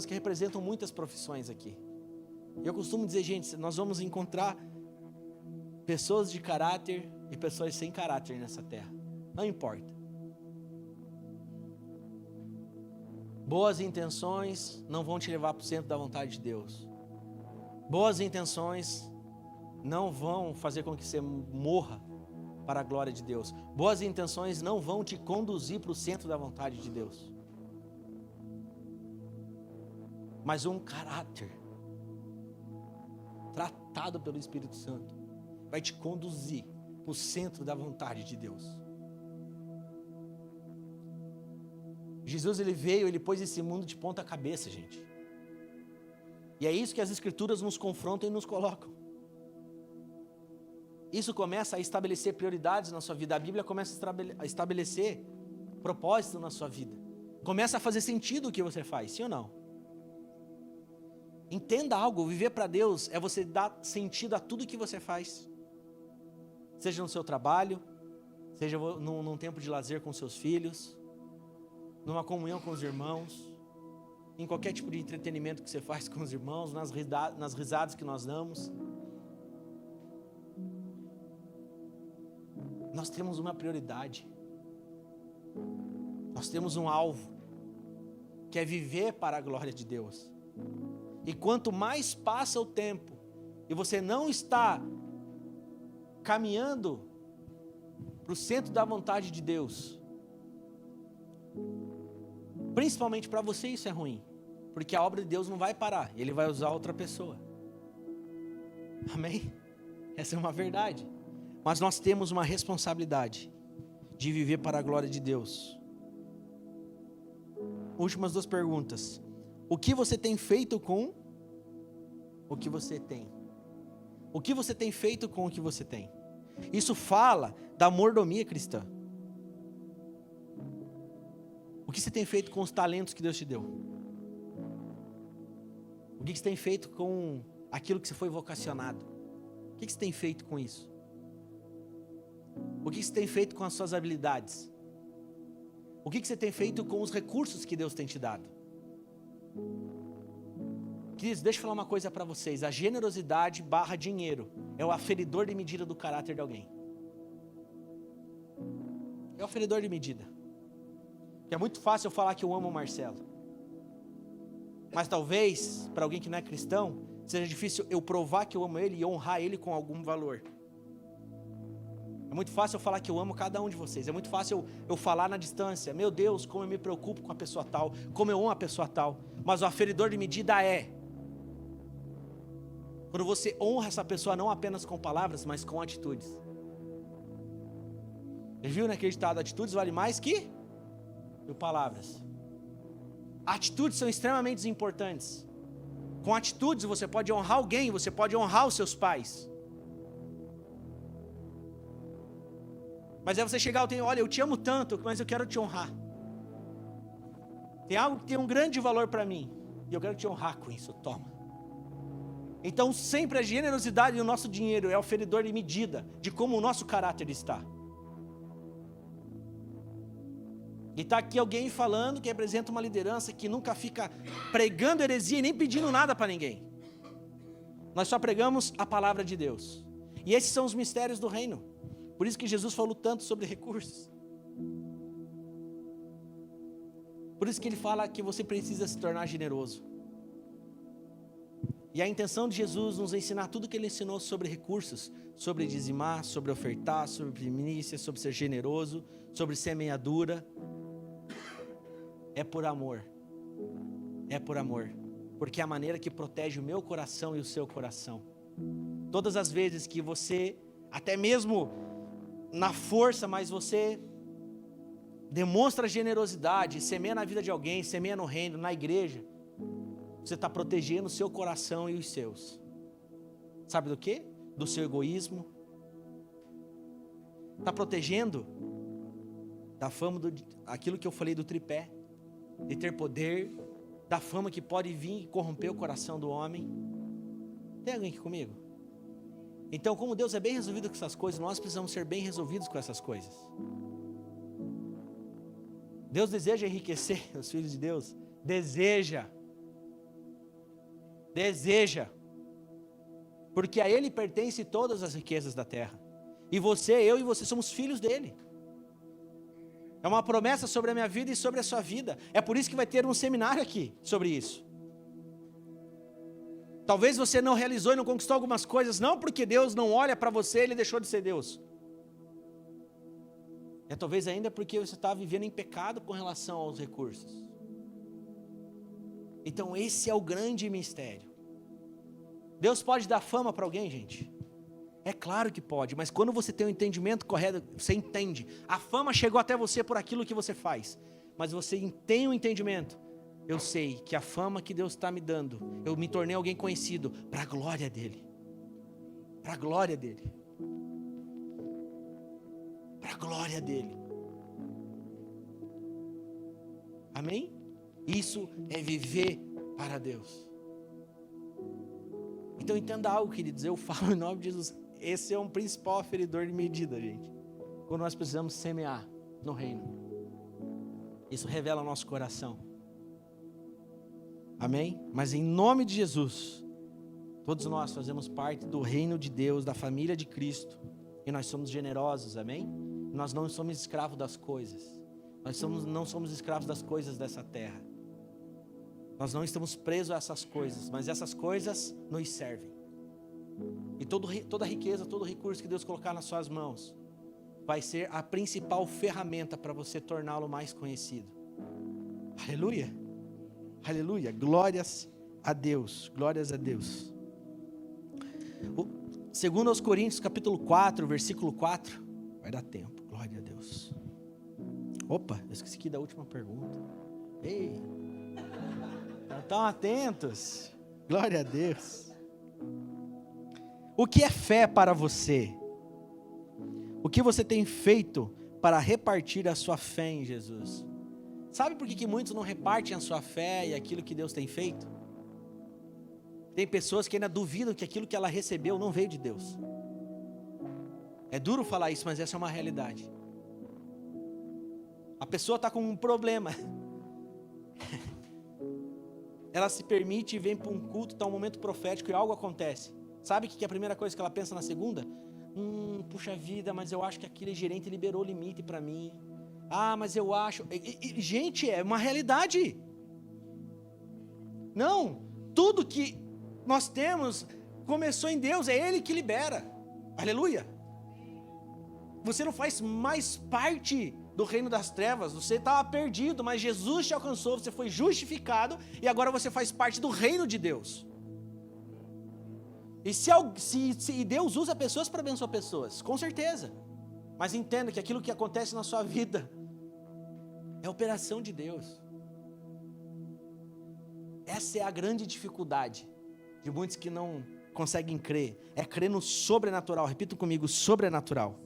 representam muitas profissões aqui. Eu costumo dizer, gente, nós vamos encontrar pessoas de caráter e pessoas sem caráter nessa terra. Não importa. Boas intenções não vão te levar para o centro da vontade de Deus. Boas intenções não vão fazer com que você morra para a glória de Deus. Boas intenções não vão te conduzir para o centro da vontade de Deus. Mas um caráter tratado pelo Espírito Santo vai te conduzir para o centro da vontade de Deus. Jesus, ele veio, ele pôs esse mundo de ponta cabeça, gente. E é isso que as Escrituras nos confrontam e nos colocam. Isso começa a estabelecer prioridades na sua vida. A Bíblia começa a estabelecer propósito na sua vida. Começa a fazer sentido o que você faz, sim ou não? Entenda algo, viver para Deus é você dar sentido a tudo que você faz. Seja no seu trabalho, seja num tempo de lazer com seus filhos, numa comunhão com os irmãos, em qualquer tipo de entretenimento que você faz com os irmãos, nas risadas que nós damos. Nós temos uma prioridade. Nós temos um alvo, que é viver para a glória de Deus. E quanto mais passa o tempo, e você não está caminhando para o centro da vontade de Deus, principalmente para você isso é ruim, porque a obra de Deus não vai parar, Ele vai usar outra pessoa. Amém? Essa é uma verdade. Mas nós temos uma responsabilidade de viver para a glória de Deus. Últimas 2 perguntas. O que você tem feito com o que você tem? O que você tem feito com o que você tem? Isso fala da mordomia cristã. O que você tem feito com os talentos que Deus te deu? O que você tem feito com aquilo que você foi vocacionado? O O que você tem feito com isso? O que você tem feito com as suas habilidades? O que você tem feito com os recursos que Deus tem te dado? Queridos, deixa eu falar uma coisa para vocês. A generosidade / dinheiro é o aferidor de medida do caráter de alguém. É o aferidor de medida. É muito fácil eu falar que eu amo o Marcelo. Mas talvez, para alguém que não é cristão, seja difícil eu provar que eu amo ele e honrar ele com algum valor. É muito fácil eu falar que eu amo cada um de vocês. É muito fácil eu falar na distância. Meu Deus, como eu me preocupo com a pessoa tal. Como eu amo a pessoa tal. Mas o aferidor de medida é quando você honra essa pessoa não apenas com palavras, mas com atitudes. Você viu naquele ditado, atitudes valem mais que palavras. Atitudes são extremamente importantes. Com atitudes você pode honrar alguém, você pode honrar os seus pais. Mas é você chegar e olha, eu te amo tanto, mas eu quero te honrar. Tem algo que tem um grande valor para mim, e eu quero te honrar com isso, toma. Então sempre a generosidade do nosso dinheiro é o aferidor de medida, de como o nosso caráter está. E está aqui alguém falando que representa uma liderança que nunca fica pregando heresia e nem pedindo nada para ninguém. Nós só pregamos a palavra de Deus. E esses são os mistérios do reino. Por isso que Jesus falou tanto sobre recursos. Por isso que ele fala que você precisa se tornar generoso. E a intenção de Jesus nos ensinar tudo que ele ensinou sobre recursos, sobre dizimar, sobre ofertar, sobre primícia, sobre ser generoso, sobre semeadura, é por amor. É por amor. Porque é a maneira que protege o meu coração e o seu coração. Todas as vezes que você, até mesmo na força, mas você demonstra generosidade, semeia na vida de alguém, semeia no reino, na igreja, você está protegendo o seu coração e os seus. Sabe do quê? Do seu egoísmo. Está protegendo da fama, aquilo que eu falei do tripé, de ter poder, da fama que pode vir e corromper o coração do homem. Tem alguém aqui comigo? Então, como Deus é bem resolvido com essas coisas, nós precisamos ser bem resolvidos com essas coisas. Deus deseja enriquecer os filhos de Deus? Deseja. Porque a Ele pertence todas as riquezas da terra. E você, eu e você somos filhos dEle. É uma promessa sobre a minha vida e sobre a sua vida. É por isso que vai ter um seminário aqui sobre isso. Talvez você não realizou e não conquistou algumas coisas, não porque Deus não olha para você, Ele deixou de ser Deus. É talvez ainda porque você está vivendo em pecado com relação aos recursos. Então esse é o grande mistério. Deus pode dar fama para alguém, gente? É claro que pode, mas quando você tem o entendimento correto, você entende. A fama chegou até você por aquilo que você faz, mas você tem o entendimento. Eu sei que a fama que Deus está me dando, eu me tornei alguém conhecido para a glória dEle. Para a glória dEle. Para a glória dEle. Amém? Isso é viver para Deus. Então entenda algo, queridos, eu falo em nome de Jesus. Esse é um principal aferidor de medida, gente. Quando nós precisamos semear no reino. Isso revela o nosso coração. Amém? Mas em nome de Jesus, todos nós fazemos parte do reino de Deus, da família de Cristo. E nós somos generosos, amém? Nós não somos escravos das coisas. Não somos escravos das coisas dessa terra. Nós não estamos presos a essas coisas, mas essas coisas nos servem. E toda riqueza, todo recurso que Deus colocar nas suas mãos, vai ser a principal ferramenta para você torná-lo mais conhecido. Aleluia! Aleluia! Glórias a Deus! Glórias a Deus! Segundo aos Coríntios, capítulo 4, versículo 4, vai dar tempo, glória a Deus. Opa, eu esqueci aqui da última pergunta. Ei, estão atentos? Glória a Deus. O que é fé para você? O que você tem feito para repartir a sua fé em Jesus? Sabe por que muitos não repartem a sua fé e aquilo que Deus tem feito? Tem pessoas que ainda duvidam que aquilo que ela recebeu não veio de Deus. É duro falar isso, mas essa é uma realidade. A pessoa está com um problema. Ela se permite e vem para um culto, está um momento profético e algo acontece. Sabe o que é a primeira coisa que ela pensa na segunda? Puxa vida, mas eu acho que aquele gerente liberou o limite para mim. Mas eu acho... gente, é uma realidade. Não, tudo que nós temos começou em Deus, é Ele que libera. Aleluia. Você não faz mais parte do reino das trevas, você estava perdido, mas Jesus te alcançou, você foi justificado e agora você faz parte do reino de Deus. E se Deus usa pessoas para abençoar pessoas, com certeza, mas entenda que aquilo que acontece na sua vida é operação de Deus. Essa é a grande dificuldade de muitos que não conseguem crer, é crer no sobrenatural. Repita comigo, sobrenatural.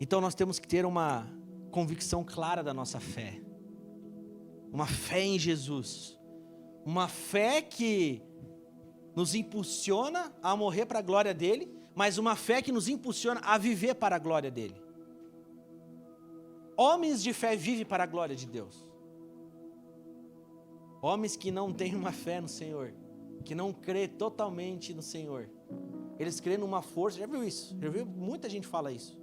Então nós temos que ter uma convicção clara da nossa fé, uma fé em Jesus, uma fé que nos impulsiona a morrer para a glória dele, mas uma fé que nos impulsiona a viver para a glória dele. Homens de fé vivem para a glória de Deus. Homens que não têm uma fé no Senhor, que não crê totalmente no Senhor, eles creem numa força. Já viu isso? Já viu? Muita gente fala isso.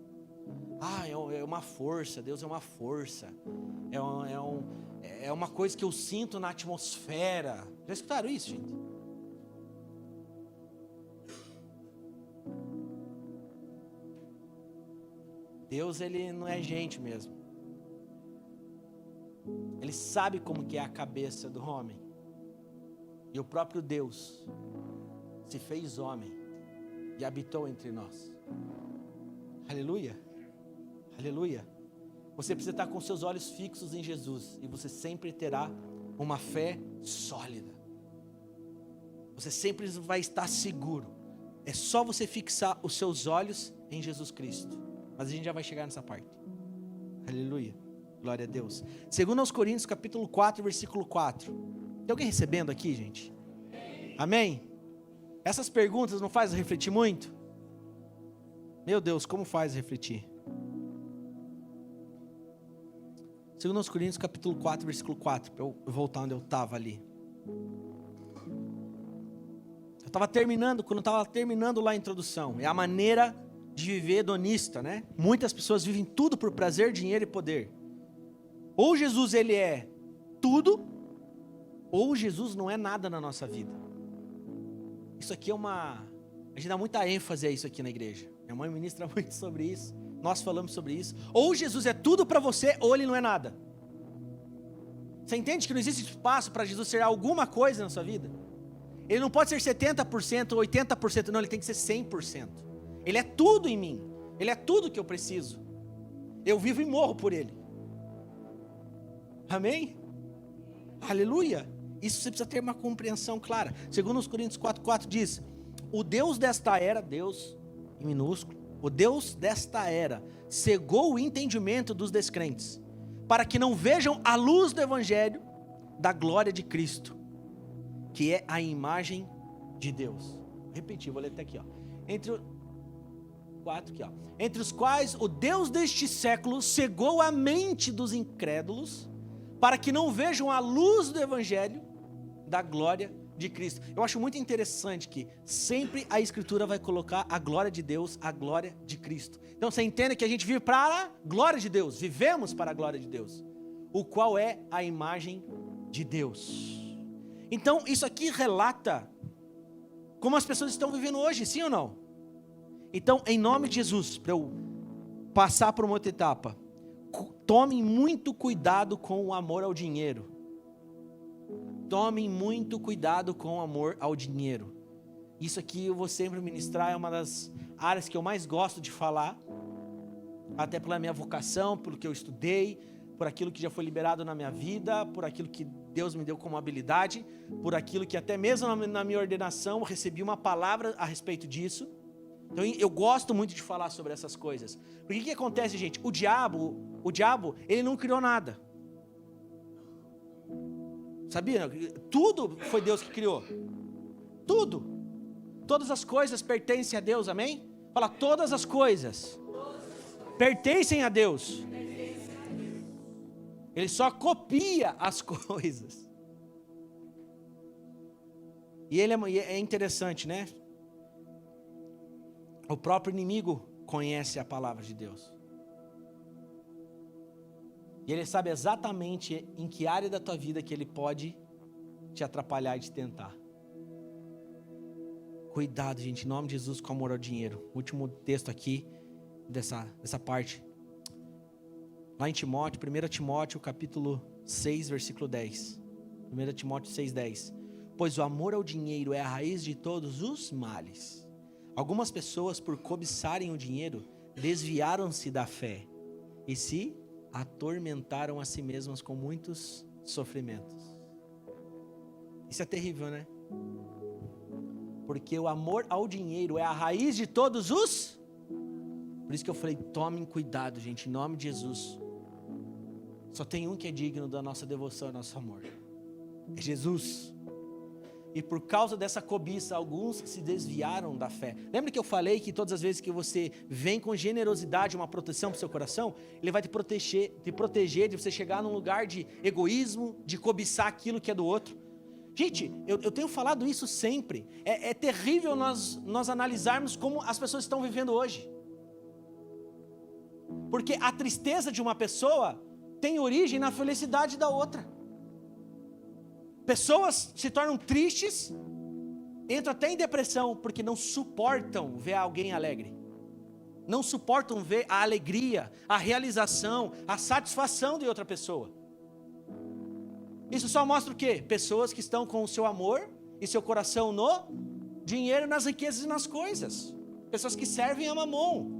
É uma força, Deus é uma força, é uma coisa que eu sinto na atmosfera. Já escutaram isso, gente? Deus, Ele não é gente mesmo. Ele sabe como que é a cabeça do homem. E o próprio Deus se fez homem e habitou entre nós. Aleluia. Aleluia. Você precisa estar com seus olhos fixos em Jesus e você sempre terá uma fé sólida. Você sempre vai estar seguro. É só você fixar os seus olhos em Jesus Cristo. Mas a gente já vai chegar nessa parte. Aleluia. Glória a Deus. 2 Coríntios capítulo 4, versículo 4. Tem alguém recebendo aqui, gente? Amém? Essas perguntas não fazem refletir muito? Meu Deus, como faz refletir? 2 Coríntios capítulo 4, versículo 4, para eu voltar onde eu estava ali. Eu estava terminando, quando eu estava terminando lá a introdução, é a maneira de viver hedonista, né? Muitas pessoas vivem tudo por prazer, dinheiro e poder. Ou Jesus, ele é tudo, ou Jesus não é nada na nossa vida. Isso aqui a gente dá muita ênfase a isso aqui na igreja. Minha mãe ministra muito sobre isso. Nós falamos sobre isso. Ou Jesus é tudo para você, ou ele não é nada. Você entende que não existe espaço para Jesus ser alguma coisa na sua vida? Ele não pode ser 70% ou 80%, não, ele tem que ser 100%. Ele é tudo em mim. Ele é tudo que eu preciso. Eu vivo e morro por ele. Amém? Aleluia. Isso você precisa ter uma compreensão clara. 2 Coríntios 4,4 diz: o Deus desta era, Deus em minúsculo, o Deus desta era cegou o entendimento dos descrentes, para que não vejam a luz do evangelho da glória de Cristo, que é a imagem de Deus. Vou repetir, vou ler até aqui, ó. Entre os quais o Deus deste século cegou a mente dos incrédulos, para que não vejam a luz do evangelho da glória de Cristo. Eu acho muito interessante que sempre a Escritura vai colocar a glória de Deus, a glória de Cristo. Então você entende que a gente vive para a glória de Deus, vivemos para a glória de Deus, o qual é a imagem de Deus. Então isso aqui relata como as pessoas estão vivendo hoje, sim ou não? Então, em nome de Jesus, para eu passar por uma outra etapa, tomem muito cuidado com o amor ao dinheiro. Tomem muito cuidado com o amor ao dinheiro. Isso aqui eu vou sempre ministrar, é uma das áreas que eu mais gosto de falar, até pela minha vocação, pelo que eu estudei, por aquilo que já foi liberado na minha vida, por aquilo que Deus me deu como habilidade, por aquilo que até mesmo na minha ordenação eu recebi uma palavra a respeito disso. Então eu gosto muito de falar sobre essas coisas. Porque o que acontece, gente? O diabo, ele não criou nada. Sabia? Tudo foi Deus que criou. Tudo. todas as coisas pertencem a Deus, amém? Fala, todas as coisas pertencem a Deus. Ele só copia as coisas. E ele é interessante, né? O próprio inimigo conhece a palavra de Deus. E ele sabe exatamente em que área da tua vida que ele pode te atrapalhar e te tentar. Cuidado, gente, em nome de Jesus, com amor ao dinheiro. Último texto aqui dessa parte. Lá em Timóteo, 1 Timóteo, capítulo 6, versículo 10. 1 Timóteo 6, 10. Pois o amor ao dinheiro é a raiz de todos os males. Algumas pessoas, por cobiçarem o dinheiro, desviaram-se da fé e se atormentaram a si mesmas com muitos sofrimentos. Isso é terrível, né? Porque o amor ao dinheiro é a raiz de todos os... Por isso que eu falei, tomem cuidado, gente, em nome de Jesus. Só tem um que é digno da nossa devoção e nosso amor. É Jesus. E por causa dessa cobiça, alguns se desviaram da fé. Lembra que eu falei que todas as vezes que você vem com generosidade, uma proteção para o seu coração, Ele vai te proteger de você chegar num lugar de egoísmo, de cobiçar aquilo que é do outro. Gente, eu tenho falado isso sempre. É terrível nós analisarmos como as pessoas estão vivendo hoje. Porque a tristeza de uma pessoa tem origem na felicidade da outra. Pessoas se tornam tristes, entram até em depressão, porque não suportam ver alguém alegre. Não suportam ver a alegria, a realização, a satisfação de outra pessoa. Isso só mostra o quê? Pessoas que estão com o seu amor e seu coração no dinheiro, nas riquezas e nas coisas. Pessoas que servem a mamon.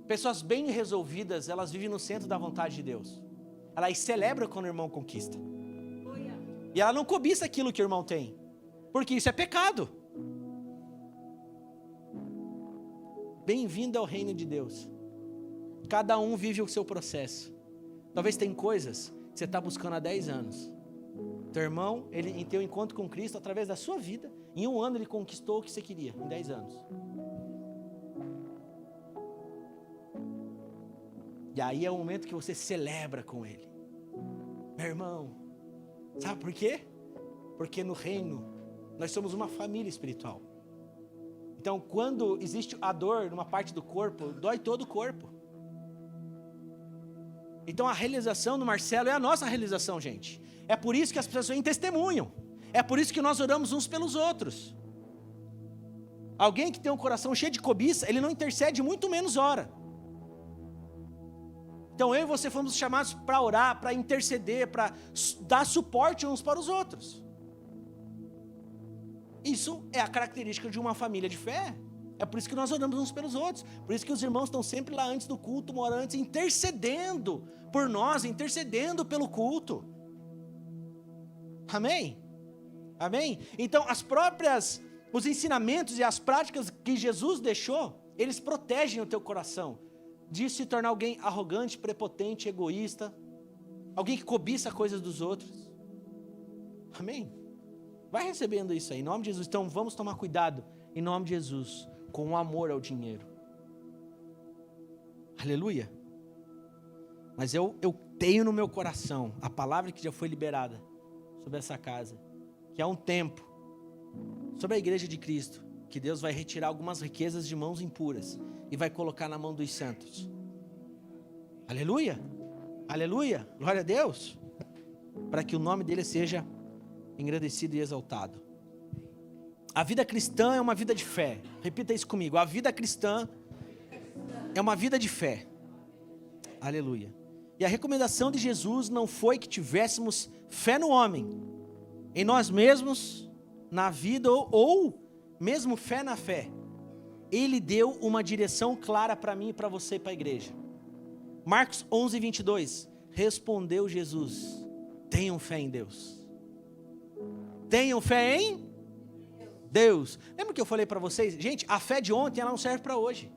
Pessoas bem resolvidas, elas vivem no centro da vontade de Deus. Elas celebram quando o irmão conquista. E ela não cobiça aquilo que o irmão tem, porque isso é pecado. Bem-vindo ao reino de Deus. Cada um vive o seu processo. Talvez tem coisas que você está buscando há 10 anos. Teu irmão, ele tem um encontro com Cristo através da sua vida. Em 1 ano ele conquistou o que você queria, em 10 anos. E aí é o momento que você celebra com ele. Meu irmão, sabe por quê? Porque no reino nós somos uma família espiritual. Então quando existe a dor numa parte do corpo, dói todo o corpo. Então a realização do Marcelo é a nossa realização, gente. É por isso que as pessoas testemunham. É por isso que nós oramos uns pelos outros. Alguém que tem um coração cheio de cobiça, ele não intercede, muito menos ora. Então eu e você fomos chamados para orar, para interceder, para dar suporte uns para os outros. Isso é a característica de uma família de fé. É por isso que nós oramos uns pelos outros. Por isso que os irmãos estão sempre lá antes do culto, uma hora antes, intercedendo por nós, intercedendo pelo culto. Amém? Amém? Então os ensinamentos e as práticas que Jesus deixou, eles protegem o teu coração de se tornar alguém arrogante, prepotente, egoísta, alguém que cobiça coisas dos outros. Amém? Vai recebendo isso aí, em nome de Jesus. Então vamos tomar cuidado, em nome de Jesus, com o amor ao dinheiro. Aleluia. Mas eu tenho no meu coração a palavra que já foi liberada sobre essa casa, que há um tempo, sobre a igreja de Cristo, que Deus vai retirar algumas riquezas de mãos impuras e vai colocar na mão dos santos. Aleluia, aleluia, glória a Deus, para que o nome dele seja engrandecido e exaltado. A vida cristã é uma vida de fé. Repita isso comigo, a vida cristã é uma vida de fé. Aleluia. E a recomendação de Jesus não foi que tivéssemos fé no homem, em nós mesmos, na vida ou mesmo fé na fé. Ele deu uma direção clara para mim e para você e para a igreja. Marcos 11, 22. Respondeu Jesus: tenham fé em Deus. Tenham fé em Deus. Lembra que eu falei para vocês? Gente, a fé de ontem ela não serve para hoje.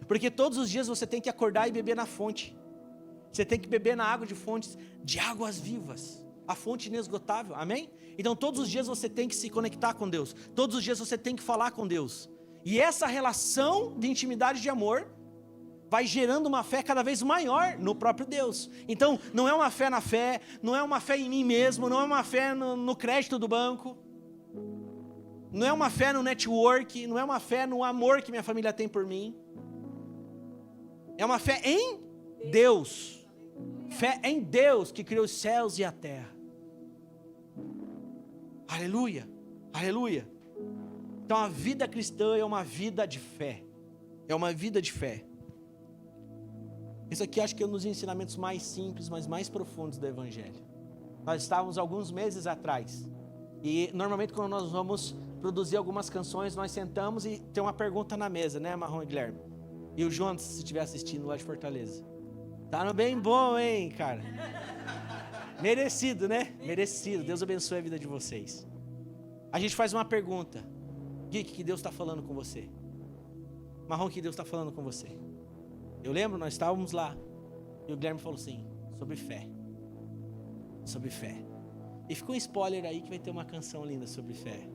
Porque todos os dias você tem que acordar e beber na fonte. Você tem que beber na água de fontes de águas vivas. a fonte inesgotável, amém? Então todos os dias você tem que se conectar com Deus, todos os dias você tem que falar com Deus, e essa relação de intimidade de amor vai gerando uma fé cada vez maior no próprio Deus. Então não é uma fé na fé, não é uma fé em mim mesmo, não é uma fé no crédito do banco, não é uma fé no network, não é uma fé no amor que minha família tem por mim, é uma fé em Deus, fé em Deus que criou os céus e a terra. Aleluia, aleluia. Então a vida cristã é uma vida de fé, é uma vida de fé. Isso aqui acho que é um dos ensinamentos mais simples, mas mais profundos do Evangelho. Nós estávamos alguns meses atrás, e normalmente quando nós vamos produzir algumas canções, nós sentamos e tem uma pergunta na mesa, né, Marrom e Guilherme? E o João, se estiver assistindo lá de Fortaleza. Tá no bem bom, hein, cara? Merecido, né? Merecido. Deus abençoe a vida de vocês. A gente faz uma pergunta. Gui, que Deus está falando com você? Marrom, que Deus está falando com você? Eu lembro, nós estávamos lá. E o Guilherme falou assim, sobre fé. Sobre fé. E ficou um spoiler aí que vai ter uma canção linda sobre fé.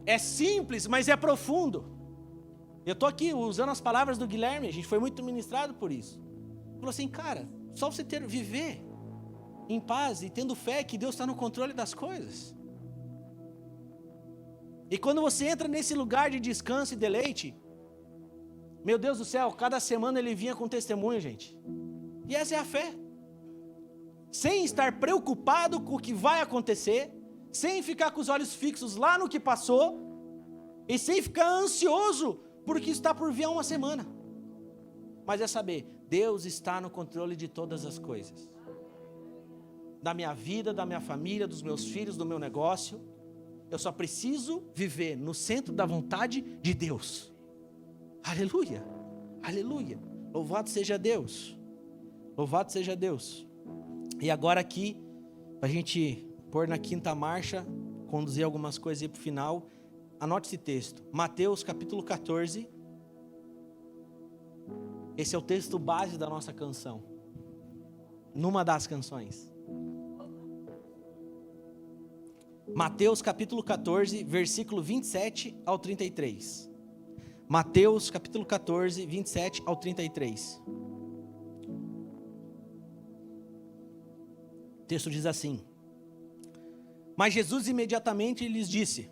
É simples, mas é profundo. Eu estou aqui usando as palavras do Guilherme, a gente foi muito ministrado por isso. Ele falou assim, cara, só você viver em paz e tendo fé que Deus está no controle das coisas. E quando você entra nesse lugar de descanso e deleite, meu Deus do céu, cada semana ele vinha com testemunho, gente. E essa é a fé. Sem estar preocupado com o que vai acontecer, sem ficar com os olhos fixos lá no que passou, e sem ficar ansioso por o que está por vir há uma semana. Mas é saber, Deus está no controle de todas as coisas. Da minha vida, da minha família, dos meus filhos, do meu negócio. Eu só preciso viver no centro da vontade de Deus. Aleluia, aleluia. Louvado seja Deus. Louvado seja Deus. E agora aqui, para a gente pôr na quinta marcha, conduzir algumas coisas aí para o final, anote esse texto. Mateus capítulo 14. Esse é o texto base da nossa canção. Numa das canções. Mateus capítulo 14, versículo 27 ao 33. Mateus capítulo 14, 27 ao 33. O texto diz assim: Mas Jesus imediatamente lhes disse: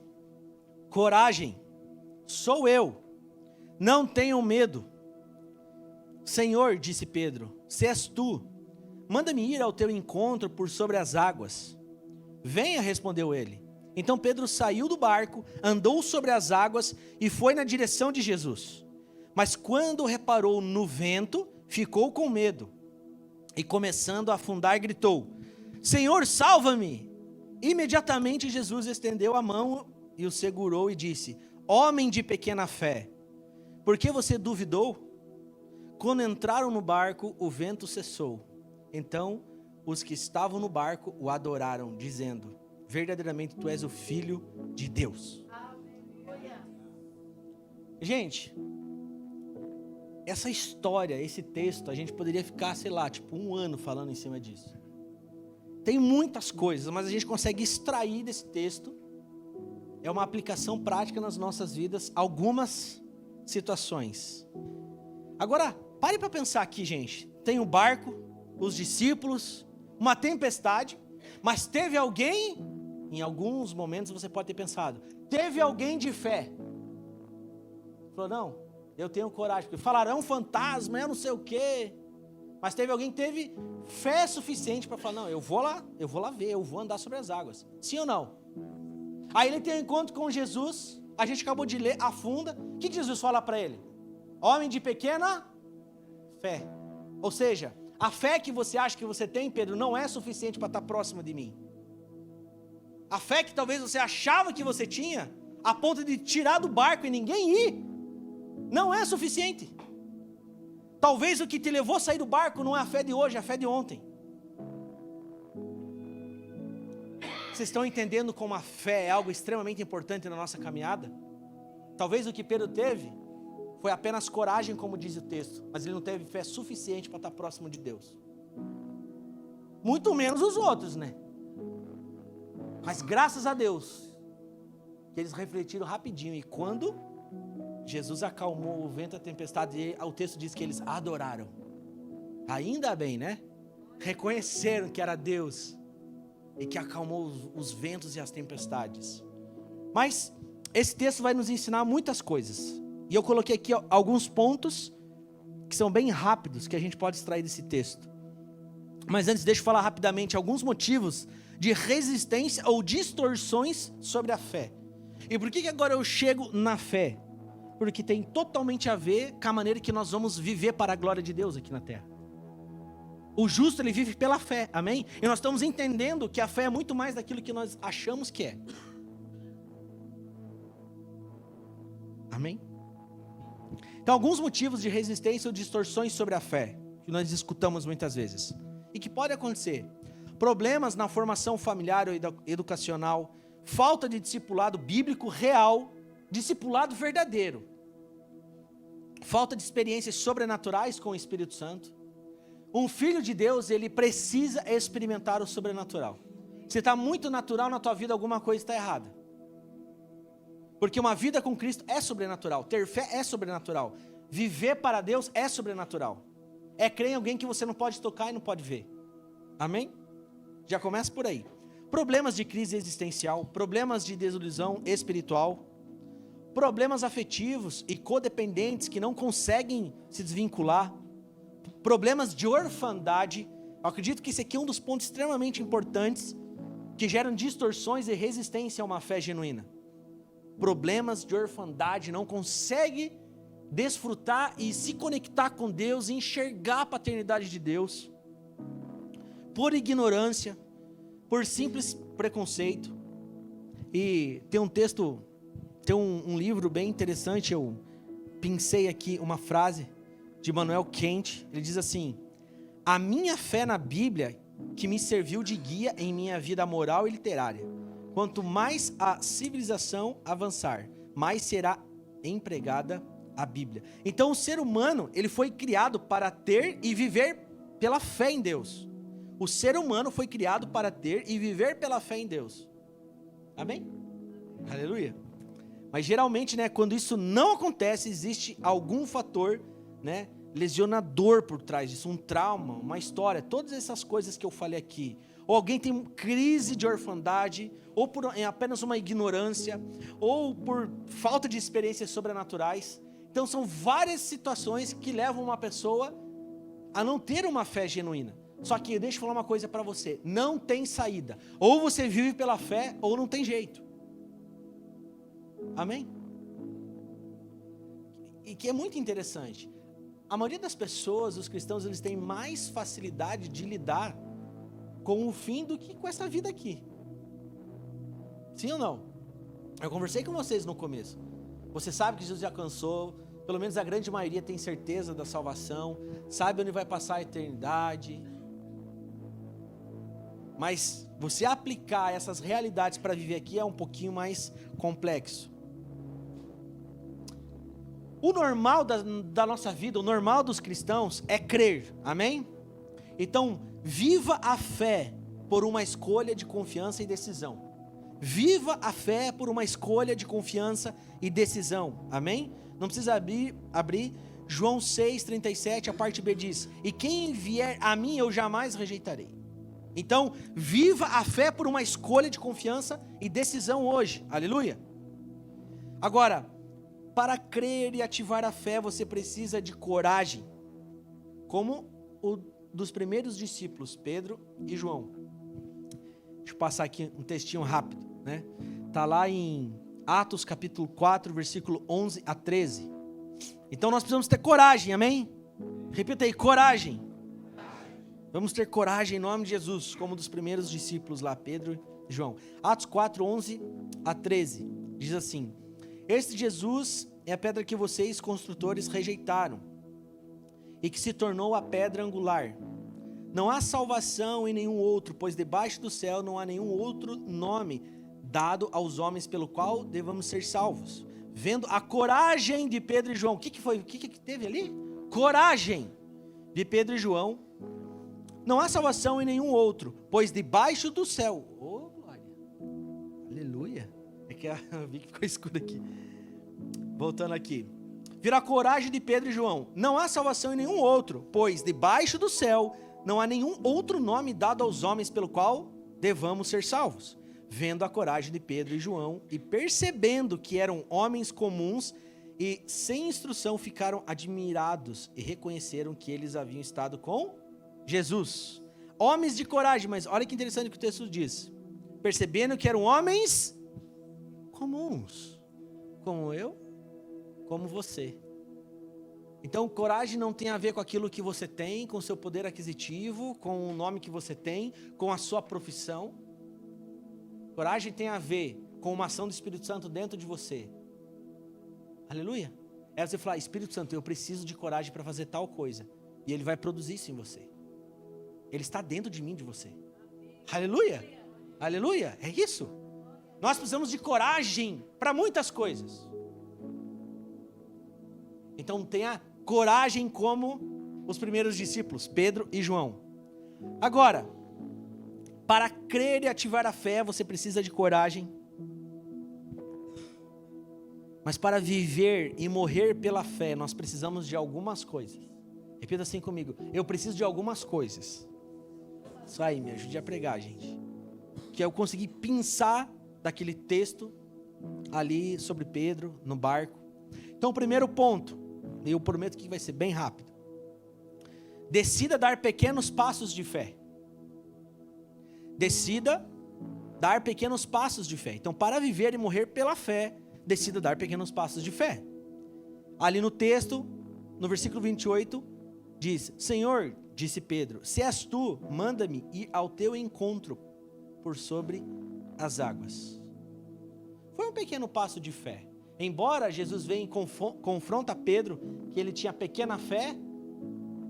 Coragem, sou eu, não tenham medo. Senhor, disse Pedro, se és tu, manda-me ir ao teu encontro por sobre as águas. Venha, respondeu ele. Então Pedro saiu do barco, andou sobre as águas e foi na direção de Jesus. Mas quando reparou no vento, ficou com medo. E começando a afundar, gritou: Senhor, salva-me! Imediatamente Jesus estendeu a mão e o segurou e disse: Homem de pequena fé, por que você duvidou? Quando entraram no barco, o vento cessou. Então os que estavam no barco o adoraram, dizendo: verdadeiramente tu és o Filho de Deus. Gente, essa história, esse texto, a gente poderia ficar, sei lá, tipo 1 ano falando em cima disso. Tem muitas coisas, mas a gente consegue extrair desse texto. É uma aplicação prática nas nossas vidas, algumas situações. Agora, pare para pensar aqui, gente. Tem um barco, os discípulos, uma tempestade, mas teve alguém, em alguns momentos você pode ter pensado, teve alguém de fé. Falou, não, eu tenho coragem, porque falaram, é um fantasma, eu não sei o quê. Mas teve alguém que teve fé suficiente para falar, não, eu vou lá ver, eu vou andar sobre as águas. Sim ou não? Aí ele tem um encontro com Jesus, a gente acabou de ler, afunda. O que Jesus fala para ele? Homem de pequena fé. Ou seja, a fé que você acha que você tem, Pedro, não é suficiente para estar próximo de mim. A fé que talvez você achava que você tinha, a ponto de tirar do barco e ninguém ir, não é suficiente. Talvez o que te levou a sair do barco não é a fé de hoje, é a fé de ontem. Vocês estão entendendo como a fé é algo extremamente importante na nossa caminhada? Talvez o que Pedro teve foi apenas coragem, como diz o texto, mas ele não teve fé suficiente para estar próximo de Deus. muito menos os outros, né? Mas graças a Deus, que eles refletiram rapidinho, e quando Jesus acalmou o vento e a tempestade, o texto diz que eles adoraram. Ainda bem, né? Reconheceram que era Deus e que acalmou os ventos e as tempestades. Mas esse texto vai nos ensinar muitas coisas. E eu coloquei aqui alguns pontos que são bem rápidos, que a gente pode extrair desse texto. Mas antes, deixa eu falar rapidamente alguns motivos de resistência ou distorções sobre a fé. E por que agora eu chego na fé? Porque tem totalmente a ver com a maneira que nós vamos viver para a glória de Deus aqui na terra. O justo, ele vive pela fé, amém? E nós estamos entendendo que a fé é muito mais daquilo que nós achamos que é. Amém? Então, alguns motivos de resistência ou distorções sobre a fé, que nós escutamos muitas vezes, e que pode acontecer: problemas na formação familiar ou educacional, falta de discipulado bíblico real, discipulado verdadeiro, falta de experiências sobrenaturais com o Espírito Santo. Um filho de Deus, ele precisa experimentar o sobrenatural. Se está muito natural na tua vida, alguma coisa está errada. Porque uma vida com Cristo é sobrenatural, ter fé é sobrenatural, viver para Deus é sobrenatural. É crer em alguém que você não pode tocar e não pode ver. Amém? Já começa por aí. Problemas de crise existencial, problemas de desilusão espiritual, problemas afetivos e codependentes que não conseguem se desvincular, problemas de orfandade. Eu acredito que esse aqui é um dos pontos extremamente importantes que geram distorções e resistência a uma fé genuína. Problemas de orfandade, não consegue desfrutar e se conectar com Deus e enxergar a paternidade de Deus, por ignorância, por simples preconceito. E tem um texto, tem um livro bem interessante, eu pensei aqui uma frase de Manuel Kent. Ele diz assim: a minha fé na Bíblia que me serviu de guia em minha vida moral e literária. Quanto mais a civilização avançar, mais será empregada a Bíblia. Então o ser humano, ele foi criado para ter e viver pela fé em Deus. O ser humano foi criado para ter e viver pela fé em Deus. Amém? Aleluia. Mas geralmente, né, quando isso não acontece, existe algum fator, né, lesionador por trás disso, um trauma, uma história, todas essas coisas que eu falei aqui. Ou alguém tem crise de orfandade, ou por apenas uma ignorância, ou por falta de experiências sobrenaturais. Então são várias situações que levam uma pessoa a não ter uma fé genuína. Só que deixa eu falar uma coisa para você: não tem saída. Ou você vive pela fé, ou não tem jeito. Amém? E que é muito interessante. A maioria das pessoas, os cristãos, eles têm mais facilidade de lidar com o fim do que com essa vida aqui. Sim ou não? Eu conversei com vocês no começo. Você sabe que Jesus já alcançou, pelo menos a grande maioria tem certeza da salvação, sabe onde vai passar a eternidade. Mas você aplicar essas realidades para viver aqui é um pouquinho mais complexo. O normal da nossa vida, o normal dos cristãos é crer, amém? Então, viva a fé por uma escolha de confiança e decisão. Viva a fé por uma escolha de confiança e decisão, amém? Não precisa abrir João 6,37, a parte B diz: e quem vier a mim eu jamais rejeitarei. Então, viva a fé por uma escolha de confiança e decisão hoje, aleluia. Agora, para crer e ativar a fé, você precisa de coragem, como o dos primeiros discípulos, Pedro e João. Deixa eu passar aqui um textinho rápido, né? Está lá em Atos capítulo 4, versículo 11 a 13. Então nós precisamos ter coragem, amém? Repita aí, coragem. Vamos ter coragem em nome de Jesus, como dos primeiros discípulos lá, Pedro e João. Atos 4, 11 a 13, diz assim: este Jesus é a pedra que vocês, construtores, rejeitaram, e que se tornou a pedra angular. Não há salvação em nenhum outro, pois debaixo do céu não há nenhum outro nome dado aos homens pelo qual devamos ser salvos. Vendo a coragem de Pedro e João, o que foi? O que teve ali? Coragem de Pedro e João. Não há salvação em nenhum outro, pois debaixo do céu... Oh, glória! Aleluia! É que eu vi que ficou escuro aqui. Voltando aqui. Vira a coragem de Pedro e João. Não há salvação em nenhum outro, pois debaixo do céu não há nenhum outro nome dado aos homens pelo qual devamos ser salvos. Vendo a coragem de Pedro e João e percebendo que eram homens comuns e sem instrução, ficaram admirados e reconheceram que eles haviam estado com Jesus. Homens de coragem, mas olha que interessante o que o texto diz. Percebendo que eram homens comuns, como eu, como você. Então, coragem não tem a ver com aquilo que você tem, com o seu poder aquisitivo, com o nome que você tem, com a sua profissão. Coragem tem a ver com uma ação do Espírito Santo dentro de você. Aleluia. É você falar, Espírito Santo, eu preciso de coragem para fazer tal coisa. E Ele vai produzir isso em você. Ele está dentro de mim, de você. Aleluia. Aleluia. É isso. Nós precisamos de coragem para muitas coisas. Então tenha coragem como os primeiros discípulos, Pedro e João. Agora, para crer e ativar a fé, você precisa de coragem. Mas para viver e morrer pela fé, nós precisamos de algumas coisas. Repita assim comigo, eu preciso de algumas coisas. Isso aí, me ajude a pregar, gente. Que eu consegui pensar daquele texto ali sobre Pedro, no barco. Então o primeiro ponto, e eu prometo que vai ser bem rápido. Decida dar pequenos passos de fé. Decida dar pequenos passos de fé. Então, para viver e morrer pela fé, decida dar pequenos passos de fé. Ali no texto, no versículo 28, diz, Senhor, disse Pedro, se és tu, manda-me ir ao teu encontro por sobre as águas. Foi um pequeno passo de fé. Embora Jesus venha e confronta Pedro, que ele tinha pequena fé,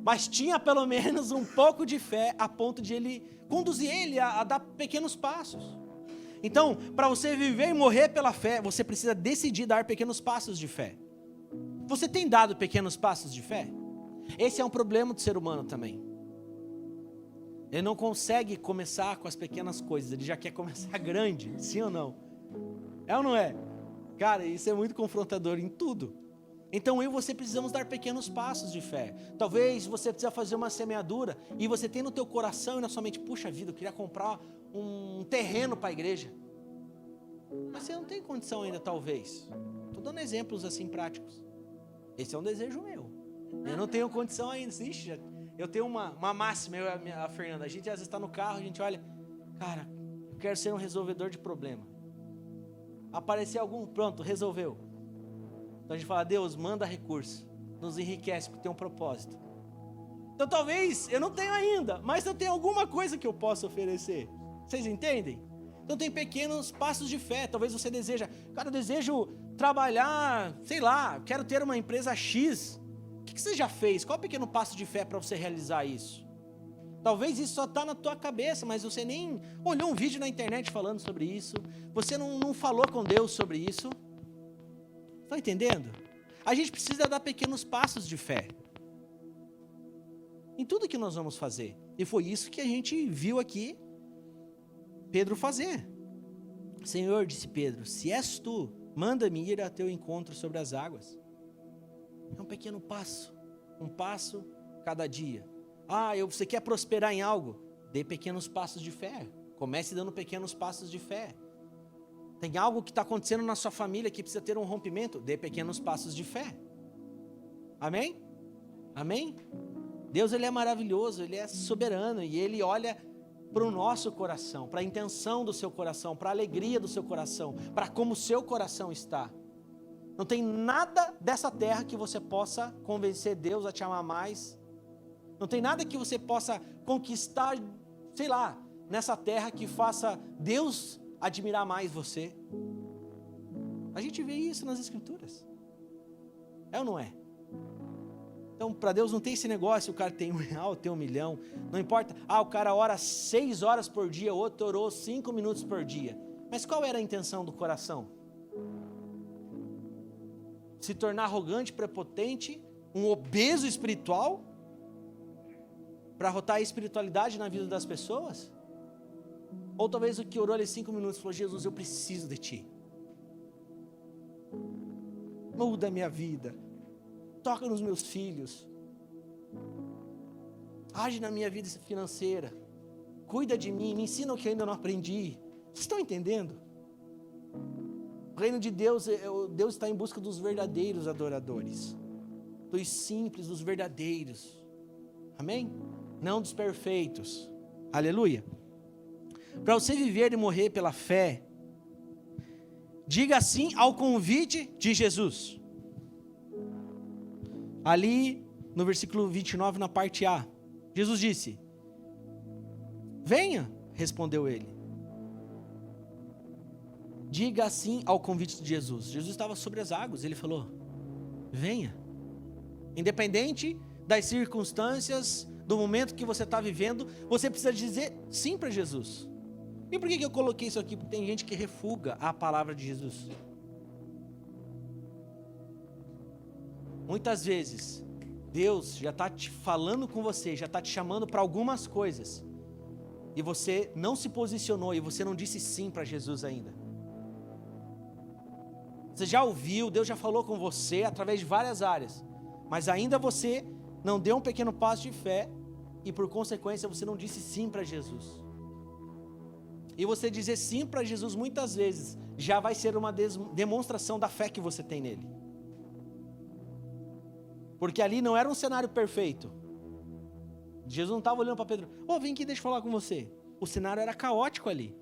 mas tinha pelo menos um pouco de fé, a ponto de ele conduzir ele a dar pequenos passos. Então, para você viver e morrer pela fé, você precisa decidir dar pequenos passos de fé. Você tem dado pequenos passos de fé? Esse é um problema do ser humano também. Ele não consegue começar com as pequenas coisas, ele já quer começar grande, sim ou não? É ou não é? Cara, isso é muito confrontador em tudo. Então eu e você precisamos dar pequenos passos de fé. Talvez você precisa fazer uma semeadura e você tem no teu coração e na sua mente, puxa vida, eu queria comprar um terreno para a igreja. Mas você não tem condição ainda, talvez. Estou dando exemplos assim práticos. Esse é um desejo meu. Eu não tenho condição ainda. Ixi, eu tenho uma máxima, eu e a Fernanda. A gente às vezes está no carro, a gente olha, cara, eu quero ser um resolvedor de problema. Aparecer algum, pronto, resolveu. Então a gente fala, Deus, manda recurso, nos enriquece porque tem um propósito. Então talvez, eu não tenho ainda, mas eu tenho alguma coisa que eu possa oferecer. Vocês entendem? Então tem pequenos passos de fé. Talvez você deseja, cara, eu desejo trabalhar, sei lá, quero ter uma empresa X. O que você já fez? Qual é o pequeno passo de fé para você realizar isso? Talvez isso só está na tua cabeça, mas você nem olhou um vídeo na internet falando sobre isso. Você não falou com Deus sobre isso. Estão entendendo? A gente precisa dar pequenos passos de fé em tudo que nós vamos fazer. E foi isso que a gente viu aqui Pedro fazer. Senhor, disse Pedro, se és tu, manda-me ir a teu encontro sobre as águas. É um pequeno passo, um passo cada dia. Você quer prosperar em algo? Dê pequenos passos de fé. Comece dando pequenos passos de fé. Tem algo que está acontecendo na sua família que precisa ter um rompimento? Dê pequenos passos de fé. Amém? Amém? Deus, Ele é maravilhoso, Ele é soberano e Ele olha para o nosso coração, para a intenção do seu coração, para a alegria do seu coração, para como o seu coração está. Não tem nada dessa terra que você possa convencer Deus a te amar mais. Não tem nada que você possa conquistar, sei lá, nessa terra que faça Deus admirar mais você. A gente vê isso nas Escrituras. É ou não é? Então, para Deus não tem esse negócio, o cara tem R$1, tem 1 milhão, não importa. O cara ora 6 horas por dia, o outro orou 5 minutos por dia. Mas qual era a intenção do coração? Se tornar arrogante, prepotente, um obeso espiritual? para arrotar a espiritualidade na vida das pessoas? Ou talvez o que orou ali 5 minutos falou: Jesus, eu preciso de Ti. Muda a minha vida. Toca nos meus filhos. Age na minha vida financeira. Cuida de mim, me ensina o que eu ainda não aprendi. Vocês estão entendendo? O reino de Deus, Deus está em busca dos verdadeiros adoradores. Dos simples, dos verdadeiros. Amém? Não dos perfeitos. Aleluia. Para você viver e morrer pela fé, diga sim ao convite de Jesus. Ali no versículo 29, na parte A, Jesus disse: venha, respondeu ele. Diga sim ao convite de Jesus. Jesus estava sobre as águas, ele falou: venha. Independente das circunstâncias, do momento que você está vivendo, você precisa dizer sim para Jesus. E por que eu coloquei isso aqui? Porque tem gente que refuga a palavra de Jesus. Muitas vezes, Deus já está te falando com você, já está te chamando para algumas coisas, e você não se posicionou, e você não disse sim para Jesus ainda. Você já ouviu, Deus já falou com você através de várias áreas, mas ainda você não deu um pequeno passo de fé, e por consequência você não disse sim para Jesus. E você dizer sim para Jesus muitas vezes já vai ser uma demonstração da fé que você tem nele. Porque ali não era um cenário perfeito. Jesus não estava olhando para Pedro: vem aqui, deixa eu falar com você. O cenário era caótico ali.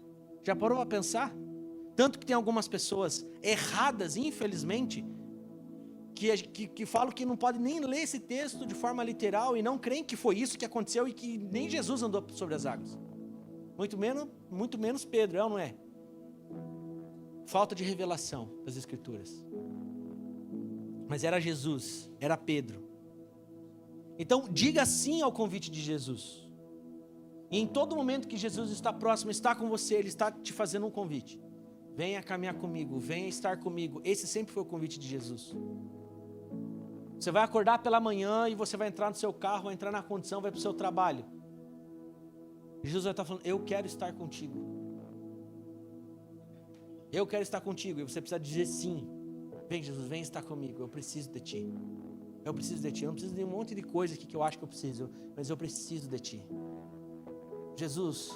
Já parou para pensar? Tanto que tem algumas pessoas erradas, infelizmente, que falam que não podem nem ler esse texto de forma literal e não creem que foi isso que aconteceu e que nem Jesus andou sobre as águas. Muito menos Pedro, é ou não é? Falta de revelação das Escrituras. Mas era Jesus, era Pedro. Então, diga sim ao convite de Jesus. E em todo momento que Jesus está próximo, está com você, Ele está te fazendo um convite. Venha caminhar comigo, venha estar comigo. Esse sempre foi o convite de Jesus. Você vai acordar pela manhã e você vai entrar no seu carro, vai entrar na condição, vai para o seu trabalho. Jesus vai estar falando: eu quero estar contigo. Eu quero estar contigo. E você precisa dizer sim. Vem, Jesus, vem estar comigo. Eu preciso de Ti. Eu preciso de Ti. Eu não preciso de um monte de coisa aqui que eu acho que eu preciso, mas eu preciso de Ti. Jesus,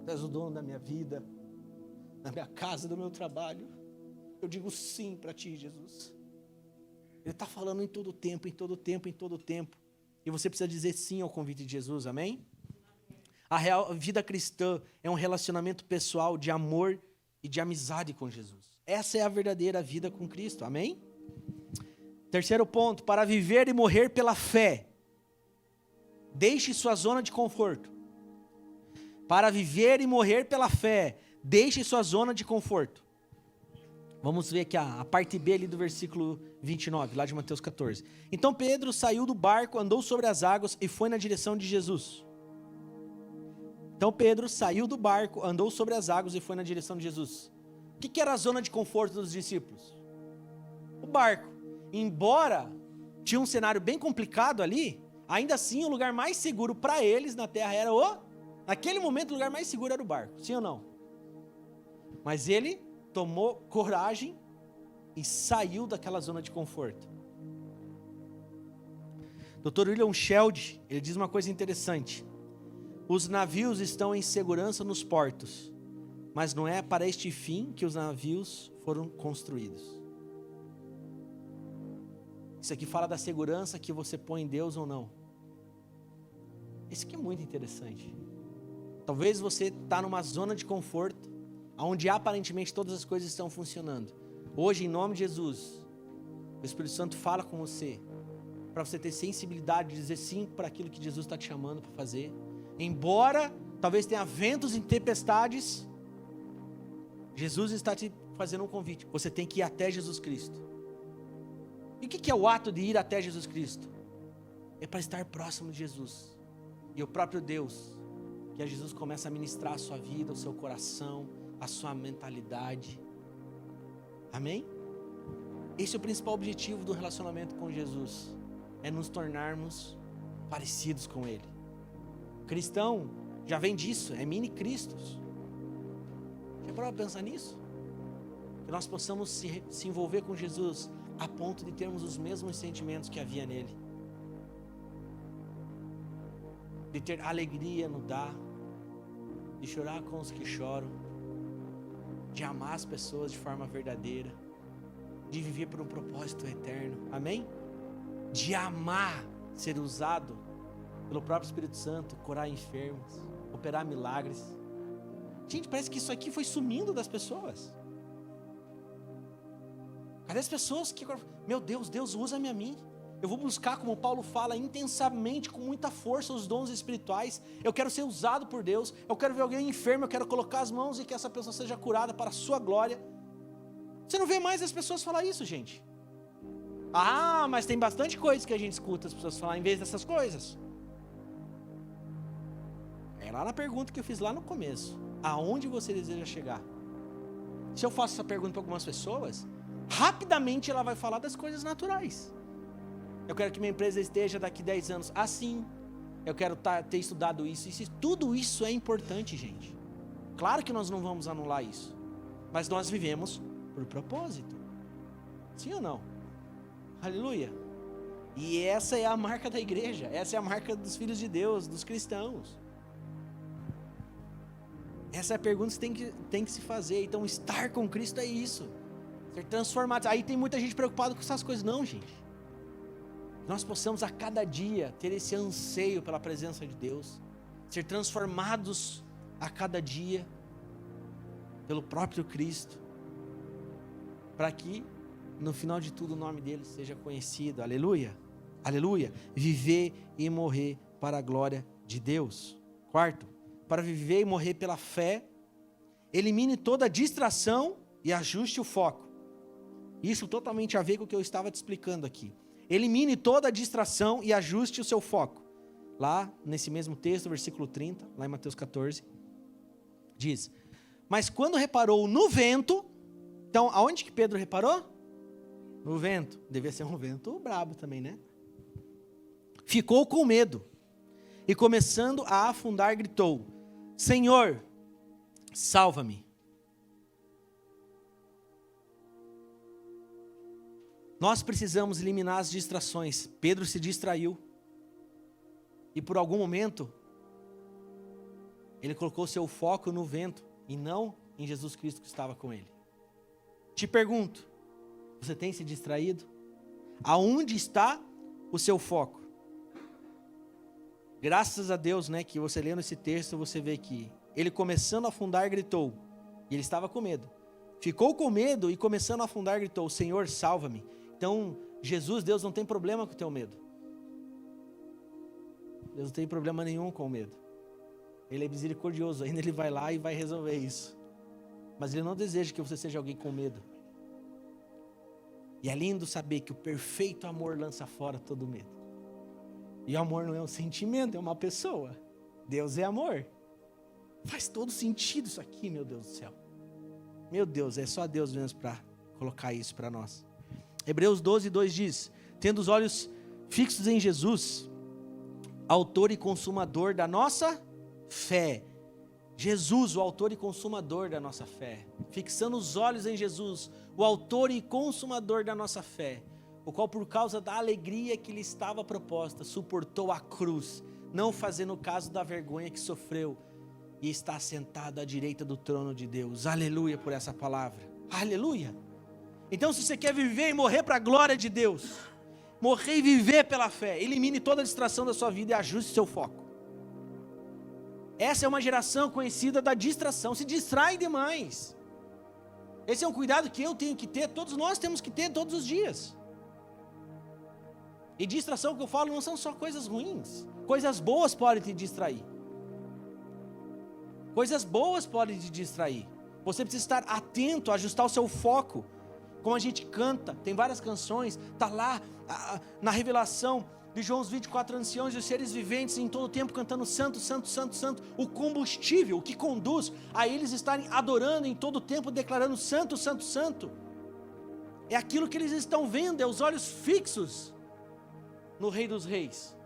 Tu és o dono da minha vida, da minha casa, do meu trabalho. Eu digo sim para Ti, Jesus. Ele está falando em todo tempo, em todo tempo, em todo tempo. E você precisa dizer sim ao convite de Jesus, amém? A vida cristã é um relacionamento pessoal de amor e de amizade com Jesus. Essa é a verdadeira vida com Cristo, amém? Terceiro ponto: para viver e morrer pela fé, deixe sua zona de conforto. Para viver e morrer pela fé, deixe sua zona de conforto. Vamos ver aqui a parte B ali do versículo 29, lá de Mateus 14. Então Pedro saiu do barco, andou sobre as águas e foi na direção de Jesus. Então Pedro saiu do barco, andou sobre as águas e foi na direção de Jesus. O que era a zona de conforto dos discípulos? O barco. Embora tinha um cenário bem complicado ali, ainda assim o lugar mais seguro para eles na terra era naquele momento o lugar mais seguro era o barco, sim ou não? Mas ele tomou coragem e saiu daquela zona de conforto. Dr. William Sheldon, ele diz uma coisa interessante: os navios estão em segurança nos portos, mas não é para este fim que os navios foram construídos. Isso aqui fala da segurança que você põe em Deus ou não. Isso aqui é muito interessante. Talvez você está numa zona de conforto, onde aparentemente todas as coisas estão funcionando. Hoje, em nome de Jesus, o Espírito Santo fala com você, para você ter sensibilidade de dizer sim para aquilo que Jesus está te chamando para fazer. Embora talvez tenha ventos e tempestades, Jesus está te fazendo um convite. Você tem que ir até Jesus Cristo. E o que é o ato de ir até Jesus Cristo? É para estar próximo de Jesus. E o próprio Deus, que é Jesus, começa a ministrar a sua vida, o seu coração, a sua mentalidade. Amém? Esse é o principal objetivo do relacionamento com Jesus. É nos tornarmos parecidos com Ele. Cristão já vem disso, é mini Cristos. Já parou para pensar nisso? Que nós possamos se envolver com Jesus a ponto de termos os mesmos sentimentos que havia nele. De ter alegria no dar, de chorar com os que choram, de amar as pessoas de forma verdadeira, de viver por um propósito eterno, amém? De amar ser usado pelo próprio Espírito Santo, curar enfermos, operar milagres. Gente, parece que isso aqui foi sumindo das pessoas. Cadê as pessoas que, meu Deus, Deus usa-me a mim? Eu vou buscar, como Paulo fala, intensamente, com muita força, os dons espirituais. Eu quero ser usado por Deus. Eu quero ver alguém enfermo, eu quero colocar as mãos e que essa pessoa seja curada para a sua glória. Você não vê mais as pessoas falar isso, gente. Ah, mas tem bastante coisa que a gente escuta as pessoas falar em vez dessas coisas. É lá na pergunta que eu fiz lá no começo. Aonde você deseja chegar? Se eu faço essa pergunta para algumas pessoas, rapidamente ela vai falar das coisas naturais. Eu quero que minha empresa esteja daqui 10 anos assim. Eu quero ter estudado isso. Tudo isso é importante, gente. Claro que nós não vamos anular isso. Mas nós vivemos por propósito. Sim ou não? Aleluia. E essa é a marca da igreja. Essa é a marca dos filhos de Deus, dos cristãos. Essa é a pergunta que tem que se fazer. Então, estar com Cristo é isso. Ser transformados. Aí tem muita gente preocupada com essas coisas. Não, gente. Nós possamos a cada dia ter esse anseio pela presença de Deus, ser transformados a cada dia pelo próprio Cristo, para que no final de tudo o nome dele seja conhecido. Aleluia, aleluia. Viver e morrer para a glória de Deus. Quarto, para viver e morrer pela fé, elimine toda distração e ajuste o foco. Isso totalmente a ver com o que eu estava te explicando aqui. Elimine toda a distração e ajuste o seu foco. Lá, nesse mesmo texto, versículo 30, lá em Mateus 14, diz: mas quando reparou no vento, então, aonde que Pedro reparou? No vento. Devia ser um vento brabo também, né? Ficou com medo. E começando a afundar, gritou: Senhor, salva-me. Nós precisamos eliminar as distrações. Pedro se distraiu. E por algum momento, ele colocou seu foco no vento e não em Jesus Cristo que estava com ele. Te pergunto, você tem se distraído? Aonde está o seu foco? Graças a Deus, né, que você lendo esse texto, você vê que ele começando a afundar gritou, e ele estava com medo. Ficou com medo e começando a afundar gritou: Senhor, salva-me. Então, Jesus, Deus não tem problema com o teu medo. Deus não tem problema nenhum com o medo. Ele é misericordioso, ainda ele vai lá e vai resolver isso. Mas ele não deseja que você seja alguém com medo. E é lindo saber que o perfeito amor lança fora todo medo. E o amor não é um sentimento, é uma pessoa. Deus é amor. Faz todo sentido isso aqui, meu Deus do céu. Meu Deus, é só Deus mesmo para colocar isso para nós. Hebreus 12:2 diz: tendo os olhos fixos em Jesus, autor e consumador da nossa fé. Jesus, o autor e consumador da nossa fé. Fixando os olhos em Jesus, o autor e consumador da nossa fé, o qual por causa da alegria que lhe estava proposta, suportou a cruz, não fazendo caso da vergonha que sofreu, e está sentado à direita do trono de Deus. Aleluia por essa palavra. Aleluia. Então, se você quer viver e morrer para a glória de Deus, morrer e viver pela fé, elimine toda a distração da sua vida e ajuste seu foco. Essa é uma geração conhecida da distração, se distrai demais. Esse é um cuidado que eu tenho que ter, todos nós temos que ter todos os dias. E distração que eu falo não são só coisas ruins, coisas boas podem te distrair. Coisas boas podem te distrair. Você precisa estar atento, ajustar o seu foco. Como a gente canta, tem várias canções, está lá na revelação de João, os 24 anciãos e os seres viventes em todo o tempo cantando santo, santo, santo, santo. O combustível, o que conduz a eles estarem adorando em todo o tempo, declarando santo, santo, santo. É aquilo que eles estão vendo, é os olhos fixos no Rei dos Reis.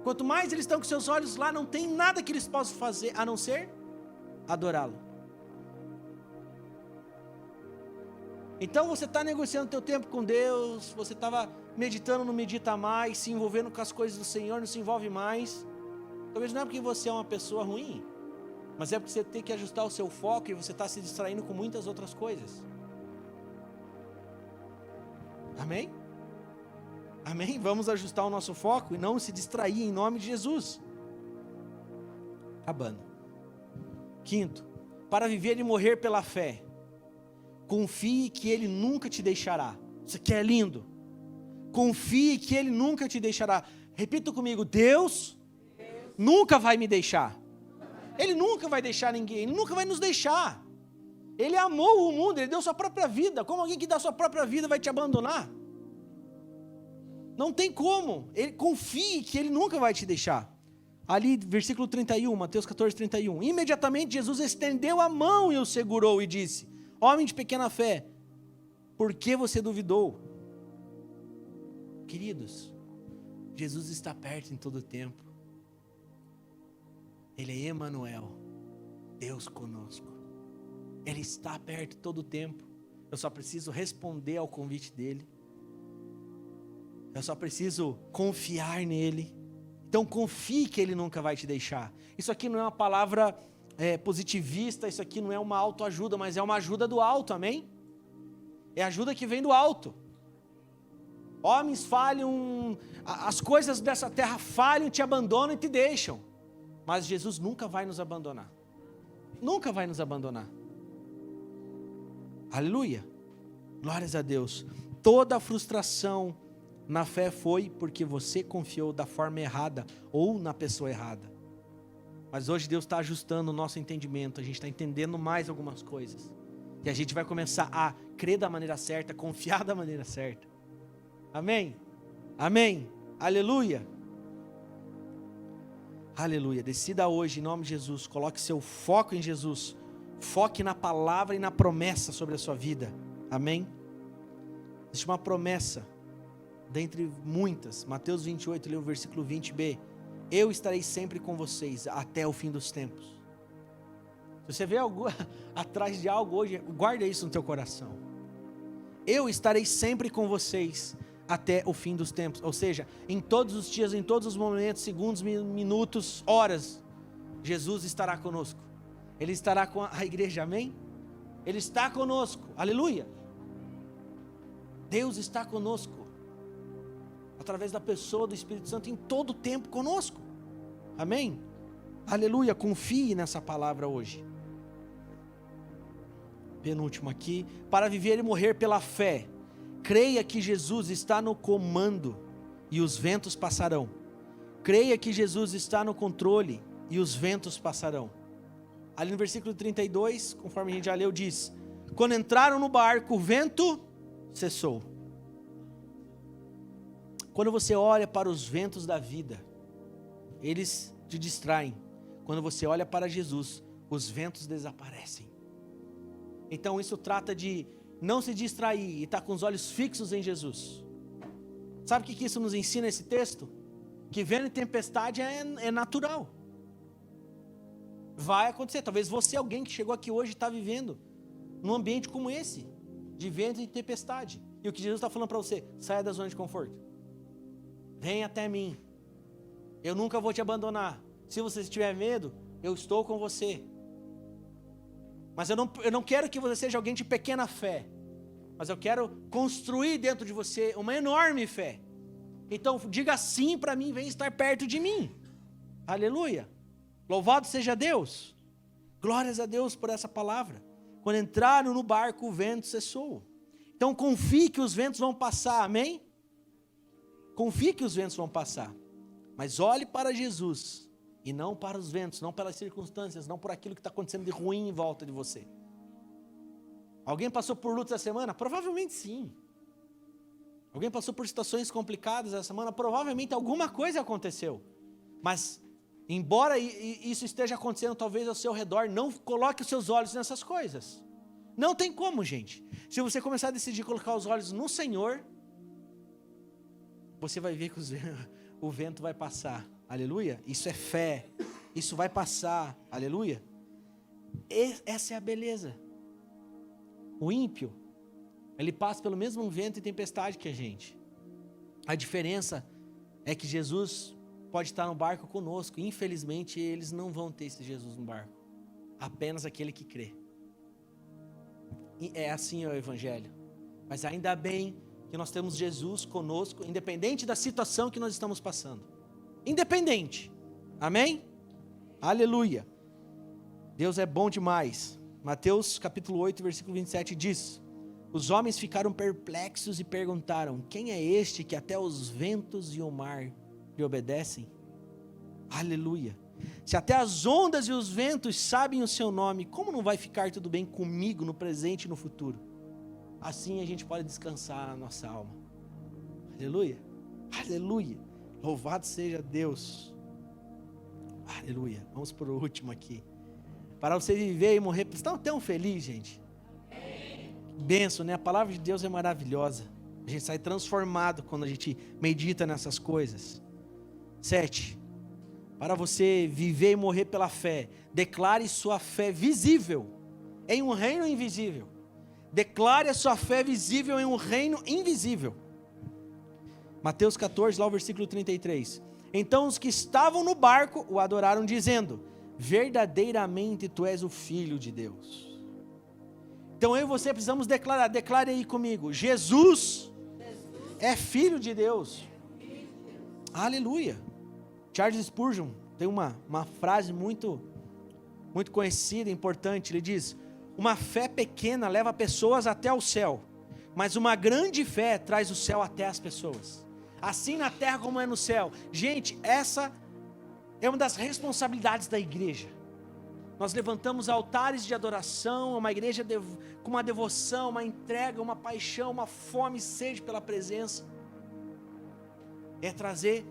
Quanto mais eles estão com seus olhos lá, não tem nada que eles possam fazer a não ser adorá-lo. Então você está negociando o teu tempo com Deus, você estava meditando, não medita mais, se envolvendo com as coisas do Senhor, não se envolve mais. Talvez não é porque você é uma pessoa ruim, mas é porque você tem que ajustar o seu foco e você está se distraindo com muitas outras coisas. Amém? Amém? Vamos ajustar o nosso foco e não se distrair em nome de Jesus. Acabando. Quinto, para viver e morrer pela fé, confie que Ele nunca te deixará. Isso aqui é lindo. Confie que Ele nunca te deixará. Repita comigo, Deus nunca vai me deixar. Ele nunca vai deixar ninguém, Ele nunca vai nos deixar. Ele amou o mundo, Ele deu sua própria vida. Como alguém que dá sua própria vida vai te abandonar? Não tem como. Confie que Ele nunca vai te deixar. Ali, versículo 31, Mateus 14, 31. Imediatamente Jesus estendeu a mão e o segurou e disse: homem de pequena fé, por que você duvidou? Queridos, Jesus está perto em todo o tempo. Ele é Emanuel, Deus conosco. Ele está perto todo o tempo. Eu só preciso responder ao convite dele. Eu só preciso confiar nele. Então confie que Ele nunca vai te deixar. Isso aqui não é uma palavra positivista, isso aqui não é uma autoajuda, mas é uma ajuda do alto, amém? É ajuda que vem do alto. Homens falham, as coisas dessa terra falham, te abandonam e te deixam. Mas Jesus nunca vai nos abandonar. Nunca vai nos abandonar. Aleluia. Glórias a Deus. Toda a frustração na fé foi porque você confiou da forma errada ou na pessoa errada. Mas hoje Deus está ajustando o nosso entendimento. A gente está entendendo mais algumas coisas. E a gente vai começar a crer da maneira certa, confiar da maneira certa. Amém? Amém? Aleluia. Aleluia. Decida hoje em nome de Jesus. Coloque seu foco em Jesus. Foque na palavra e na promessa sobre a sua vida. Amém? Existe uma promessa dentre muitas. Mateus 28, lê o versículo 20b. Eu estarei sempre com vocês até o fim dos tempos. Se você vê algo atrás de algo hoje, guarda isso no teu coração. Eu estarei sempre com vocês até o fim dos tempos. Ou seja, em todos os dias, em todos os momentos, segundos, minutos, horas, Jesus estará conosco. Ele estará com a igreja, amém? Ele está conosco, aleluia. Deus está conosco, através da pessoa do Espírito Santo, em todo o tempo conosco, amém? Aleluia, confie nessa palavra hoje. Penúltimo aqui, para viver e morrer pela fé, creia que Jesus está no comando e os ventos passarão. Creia que Jesus está no controle e os ventos passarão. Ali no versículo 32, conforme a gente já leu, diz: quando entraram no barco, o vento cessou. Quando você olha para os ventos da vida, eles te distraem. Quando você olha para Jesus, os ventos desaparecem. Então isso trata de não se distrair e estar com os olhos fixos em Jesus. Sabe o que isso nos ensina, esse texto? Que vento e tempestade é natural. Vai acontecer. Talvez você, alguém que chegou aqui hoje, está vivendo num ambiente como esse, de vento e tempestade. E o que Jesus está falando para você: saia da zona de conforto. Venha até mim. Eu nunca vou te abandonar. Se você tiver medo, eu estou com você. Mas eu não quero que você seja alguém de pequena fé. Mas eu quero construir dentro de você uma enorme fé. Então diga sim para mim, vem estar perto de mim. Aleluia. Louvado seja Deus. Glórias a Deus por essa palavra. Quando entraram no barco, o vento cessou. Então confie que os ventos vão passar, amém? Confie que os ventos vão passar. Mas olhe para Jesus e não para os ventos, não pelas circunstâncias, não por aquilo que está acontecendo de ruim em volta de você. Alguém passou por luta essa semana? Provavelmente sim. Alguém passou por situações complicadas essa semana? Provavelmente alguma coisa aconteceu. Mas, embora isso esteja acontecendo talvez ao seu redor, não coloque os seus olhos nessas coisas. Não tem como, gente. Se você começar a decidir colocar os olhos no Senhor, você vai ver que o vento vai passar. Aleluia. Isso é fé. Isso vai passar. Aleluia. Essa é a beleza. O ímpio, ele passa pelo mesmo vento e tempestade que a gente. A diferença é que Jesus pode estar no barco conosco. Infelizmente, eles não vão ter esse Jesus no barco. Apenas aquele que crê. E é assim o Evangelho. Mas ainda bem que nós temos Jesus conosco, independente da situação que nós estamos passando. Independente. Amém? Aleluia. Deus é bom demais. Mateus capítulo 8, versículo 27 diz: os homens ficaram perplexos e perguntaram: quem é este que até os ventos e o mar lhe obedecem? Aleluia. Se até as ondas e os ventos sabem o seu nome, como não vai ficar tudo bem comigo no presente e no futuro? Assim a gente pode descansar na nossa alma. Aleluia. Aleluia. Louvado seja Deus. Aleluia. Vamos para o último aqui. Para você viver e morrer. Vocês estão tão felizes, gente? Bênção, né? A palavra de Deus é maravilhosa. A gente sai transformado quando a gente medita nessas coisas. 7. Para você viver e morrer pela fé, declare sua fé visível em um reino invisível. Declare a sua fé visível em um reino invisível. Mateus 14, lá o versículo 33. Então os que estavam no barco o adoraram, dizendo: verdadeiramente tu és o Filho de Deus. Então eu e você precisamos declarar. Declare aí comigo: Jesus é Filho de Deus. Aleluia. Charles Spurgeon tem uma frase muito conhecida, importante. Ele diz: uma fé pequena leva pessoas até o céu, mas uma grande fé traz o céu até as pessoas. Assim na terra como é no céu. Gente, essa é uma das responsabilidades da igreja. Nós levantamos altares de adoração, uma igreja com uma devoção, uma entrega, uma paixão, uma fome e sede pela presença. É trazer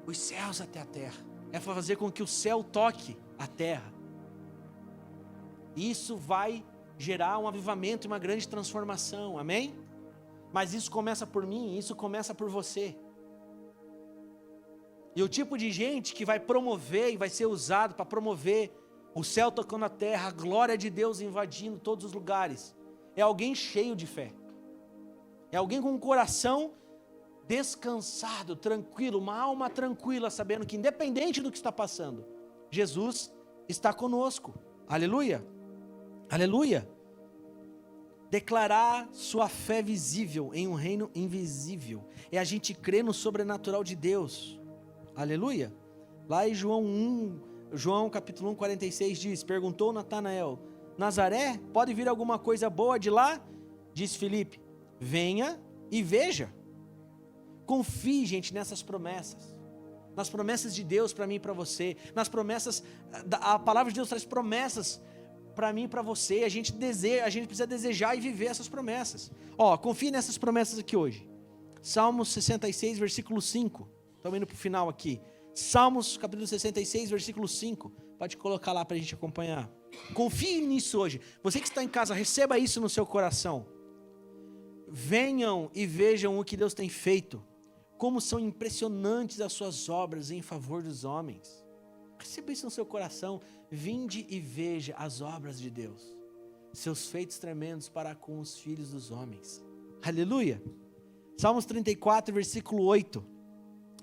os céus até a terra. É fazer com que o céu toque a terra. Isso vai gerar um avivamento e uma grande transformação. Amém? Mas isso começa por mim, isso começa por você. E o tipo de gente que vai promover e vai ser usado para promover o céu tocando a terra, a glória de Deus invadindo todos os lugares, é alguém cheio de fé. É alguém com um coração descansado, tranquilo, uma alma tranquila, sabendo que independente do que está passando, Jesus está conosco. Aleluia. Aleluia. Declarar sua fé visível em um reino invisível é a gente crer no sobrenatural de Deus. Aleluia. Lá em João capítulo 1, 46 diz: perguntou Natanael: Nazaré, pode vir alguma coisa boa de lá? Diz Filipe: venha e veja. Confie, gente, nessas promessas. Nas promessas de Deus para mim e para você. Nas promessas, a palavra de Deus traz promessas para mim e para você. A gente precisa desejar e viver essas promessas. Confie nessas promessas aqui hoje. Salmos 66, versículo 5. Estamos indo para o final aqui. Salmos capítulo 66, versículo 5. Pode colocar lá para a gente acompanhar. Confie nisso hoje. Você que está em casa, receba isso no seu coração. Venham e vejam o que Deus tem feito. Como são impressionantes as suas obras em favor dos homens. Receba isso no seu coração. Vinde e veja as obras de Deus. Seus feitos tremendos para com os filhos dos homens. Aleluia. Salmos 34, versículo 8.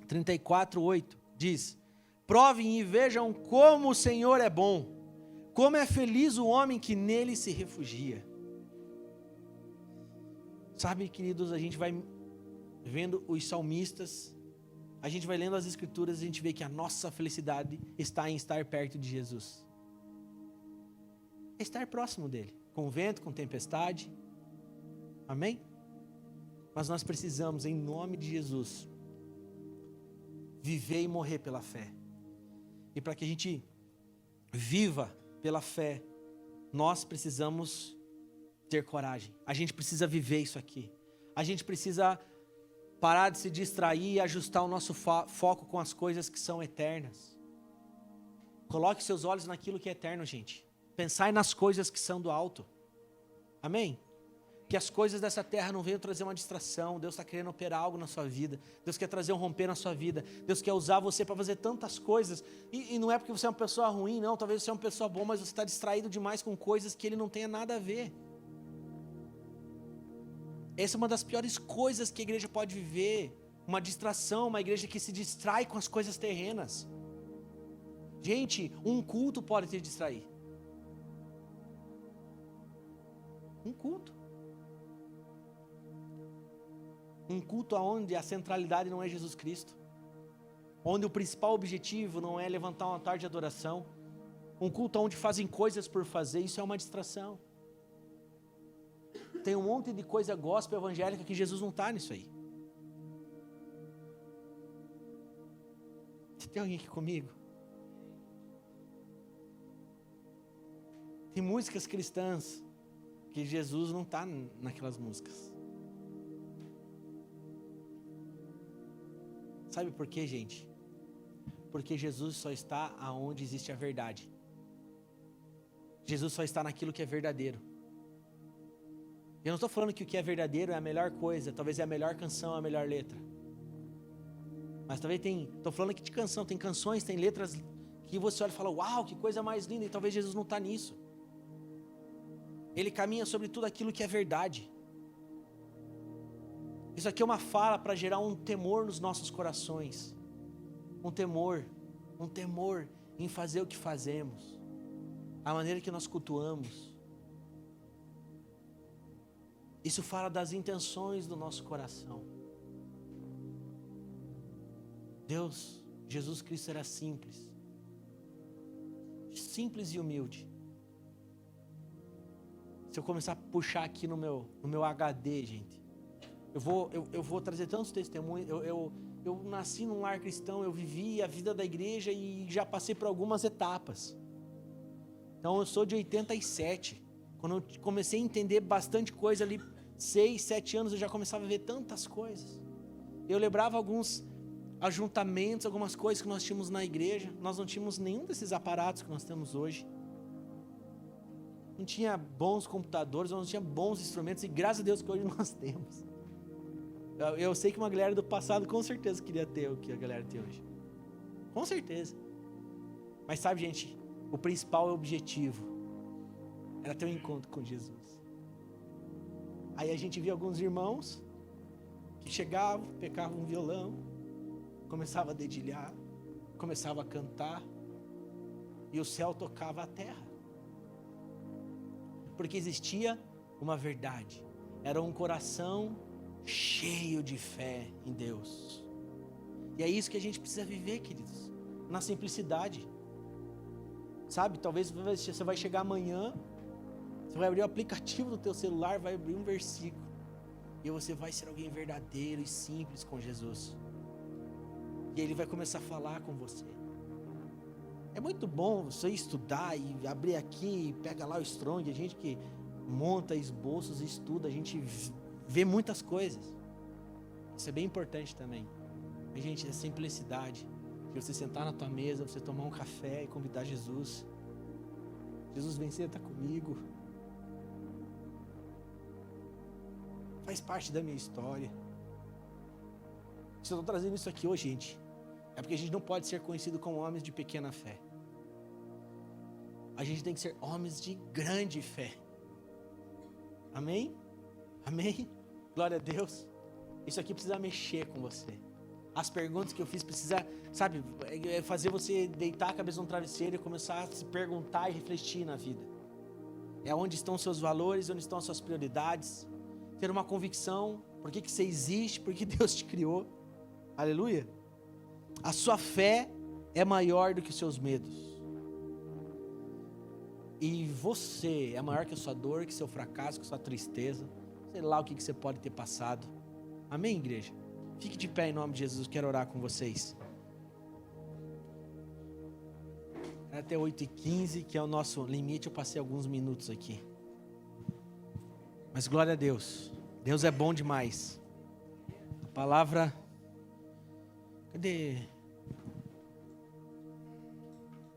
34, 8. Diz: provem e vejam como o Senhor é bom. Como é feliz o homem que nele se refugia. Sabe, queridos, a gente vai vendo os salmistas, a gente vai lendo as escrituras, a gente vê que a nossa felicidade está em estar perto de Jesus. É estar próximo dele, com vento, com tempestade. Amém? Mas nós precisamos, em nome de Jesus, viver e morrer pela fé. E para que a gente viva pela fé, nós precisamos ter coragem. A gente precisa viver isso aqui. A gente precisa parar de se distrair e ajustar o nosso foco com as coisas que são eternas. Coloque seus olhos naquilo que é eterno, gente. Pensai nas coisas que são do alto. Amém? Que as coisas dessa terra não venham trazer uma distração. Deus está querendo operar algo na sua vida. Deus quer trazer um romper na sua vida. Deus quer usar você para fazer tantas coisas. E não é porque você é uma pessoa ruim, não. Talvez você é uma pessoa boa, mas você está distraído demais com coisas que Ele não tenha nada a ver. Essa é uma das piores coisas que a igreja pode viver. Uma distração, uma igreja que se distrai com as coisas terrenas. Gente, um culto pode te distrair. Um culto. Um culto onde a centralidade não é Jesus Cristo. Onde o principal objetivo não é levantar um altar de adoração. Um culto onde fazem coisas por fazer, isso é uma distração. Tem um monte de coisa gospel evangélica que Jesus não está nisso aí. Tem alguém aqui comigo? Tem músicas cristãs que Jesus não está naquelas músicas. Sabe por quê, gente? Porque Jesus só está aonde existe a verdade. Jesus só está naquilo que é verdadeiro. Eu não estou falando que o que é verdadeiro é a melhor coisa, talvez é a melhor canção, a melhor letra. Mas talvez estou falando aqui de canção, tem canções, tem letras que você olha e fala, uau, que coisa mais linda, e talvez Jesus não está nisso. Ele caminha sobre tudo aquilo que é verdade. Isso aqui é uma fala para gerar um temor nos nossos corações. Um temor em fazer o que fazemos. A maneira que nós cultuamos. Isso fala das intenções do nosso coração. Deus, Jesus Cristo era simples. Simples e humilde. Se eu começar a puxar aqui no meu HD, gente, eu vou trazer tantos testemunhos. Eu nasci num lar cristão, eu vivi a vida da igreja e já passei por algumas etapas. Então eu sou de 87. Quando eu comecei a entender bastante coisa ali, 6, 7 anos, eu já começava a ver tantas coisas. Eu lembrava alguns ajuntamentos, algumas coisas que nós tínhamos na igreja. Nós não tínhamos nenhum desses aparatos que nós temos hoje. Não tinha bons computadores, não tinha bons instrumentos, e graças a Deus que hoje nós temos. Eu sei que uma galera do passado com certeza queria ter o que a galera tem hoje. Com certeza. Mas sabe, gente, o principal objetivo era ter um encontro com Jesus. Aí a gente via alguns irmãos que chegavam, pegavam um violão, começava a dedilhar, começava a cantar, e o céu tocava a terra. Porque existia uma verdade. Era um coração cheio de fé em Deus. E é isso que a gente precisa viver, queridos. Na simplicidade. Sabe, talvez você vai chegar amanhã, você vai abrir o aplicativo do teu celular, vai abrir um versículo. E você vai ser alguém verdadeiro e simples com Jesus. E Ele vai começar a falar com você. É muito bom você estudar e abrir aqui, e pega lá o Strong, a gente que monta esboços e estuda, a gente vê muitas coisas. Isso é bem importante também. A gente, a simplicidade, de você sentar na tua mesa, você tomar um café e convidar Jesus. Jesus, vem senta comigo. Faz parte da minha história. Se eu estou trazendo isso aqui hoje, gente, é porque a gente não pode ser conhecido como homens de pequena fé. A gente tem que ser homens de grande fé. Amém? Amém? Glória a Deus. Isso aqui precisa mexer com você. As perguntas que eu fiz precisa, sabe, fazer você deitar a cabeça no travesseiro e começar a se perguntar e refletir na vida. É onde estão os seus valores, onde estão as suas prioridades. Ter uma convicção, por que você existe, por que Deus te criou. Aleluia. A sua fé é maior do que os seus medos. E você é maior que a sua dor, que seu fracasso, que sua tristeza. Sei lá o que você pode ter passado. Amém, igreja? Fique de pé em nome de Jesus, eu quero orar com vocês. É até 8h15, que é o nosso limite, eu passei alguns minutos aqui. Mas glória a Deus. Deus é bom demais. A palavra... Cadê?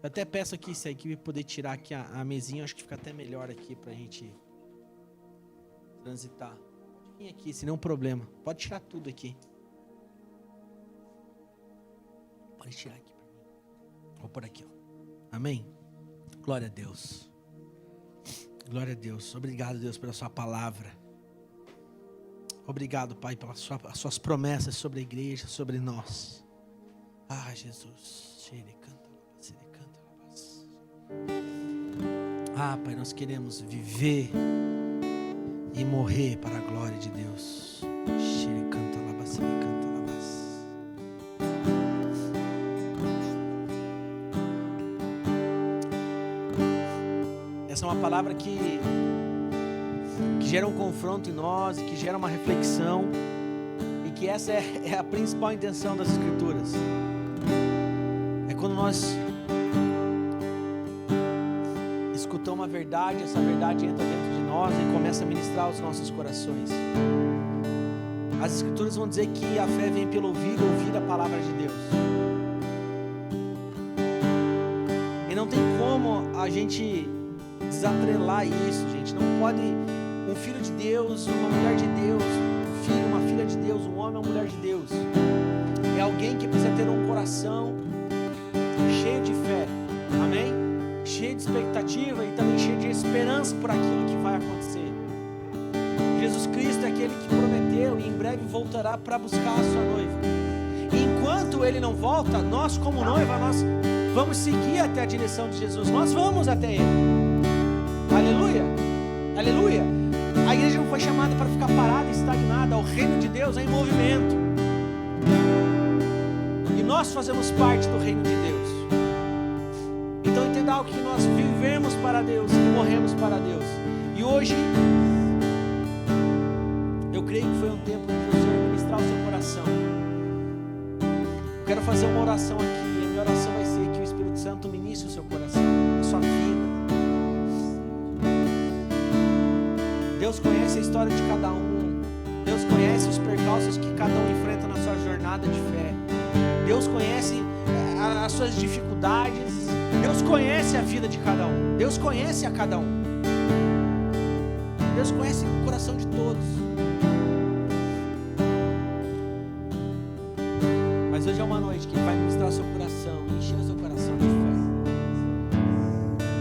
Eu até peço aqui, se a equipe poder tirar aqui a mesinha, acho que fica até melhor aqui pra gente transitar. Pode vir aqui, sem nenhum problema. Pode tirar tudo aqui. Pode tirar aqui para mim. Vou por aqui, ó. Amém? Glória a Deus. Glória a Deus. Obrigado, Deus, pela sua palavra. Obrigado, Pai, pelas suas promessas sobre a igreja, sobre nós. Ah, Jesus. Ah, Pai, nós queremos viver e morrer para a glória de Deus. Essa é uma palavra que gera um confronto em nós, e que gera uma reflexão, e que essa é a principal intenção das Escrituras. É quando nós escutamos uma verdade, essa verdade entra dentro de nós e começa a ministrar os nossos corações. As Escrituras vão dizer que a fé vem pelo ouvir a palavra de Deus. E não tem como a gente desatrelar isso, gente. Não pode um filho de Deus, uma mulher de Deus, um filho, uma filha de Deus, um homem, uma mulher de Deus, é alguém que precisa ter um coração cheio de fé, amém? Cheio de expectativa e também cheio de esperança por aquilo que vai acontecer. Jesus Cristo é aquele que prometeu e em breve voltará para buscar a sua noiva. E enquanto Ele não volta, nós como noiva, nós vamos seguir até a direção de Jesus, nós vamos até Ele. Aleluia, aleluia. A igreja não foi chamada para ficar parada, estagnada. O reino de Deus é em movimento. E nós fazemos parte do reino de Deus. Então entenda algo, que nós vivemos para Deus e morremos para Deus. E hoje, eu creio que foi um tempo para o Senhor ministrar o seu coração. Eu quero fazer uma oração aqui. E a minha oração vai ser que o Espírito Santo ministre o seu coração, a sua vida. Deus conhece a história de cada um. Deus conhece os percalços que cada um enfrenta na sua jornada de fé. Deus conhece as suas dificuldades. Deus conhece a vida de cada um. Deus conhece a cada um. Deus conhece o coração de todos. Mas hoje é uma noite que Ele vai ministrar o seu coração, encher o seu coração de fé.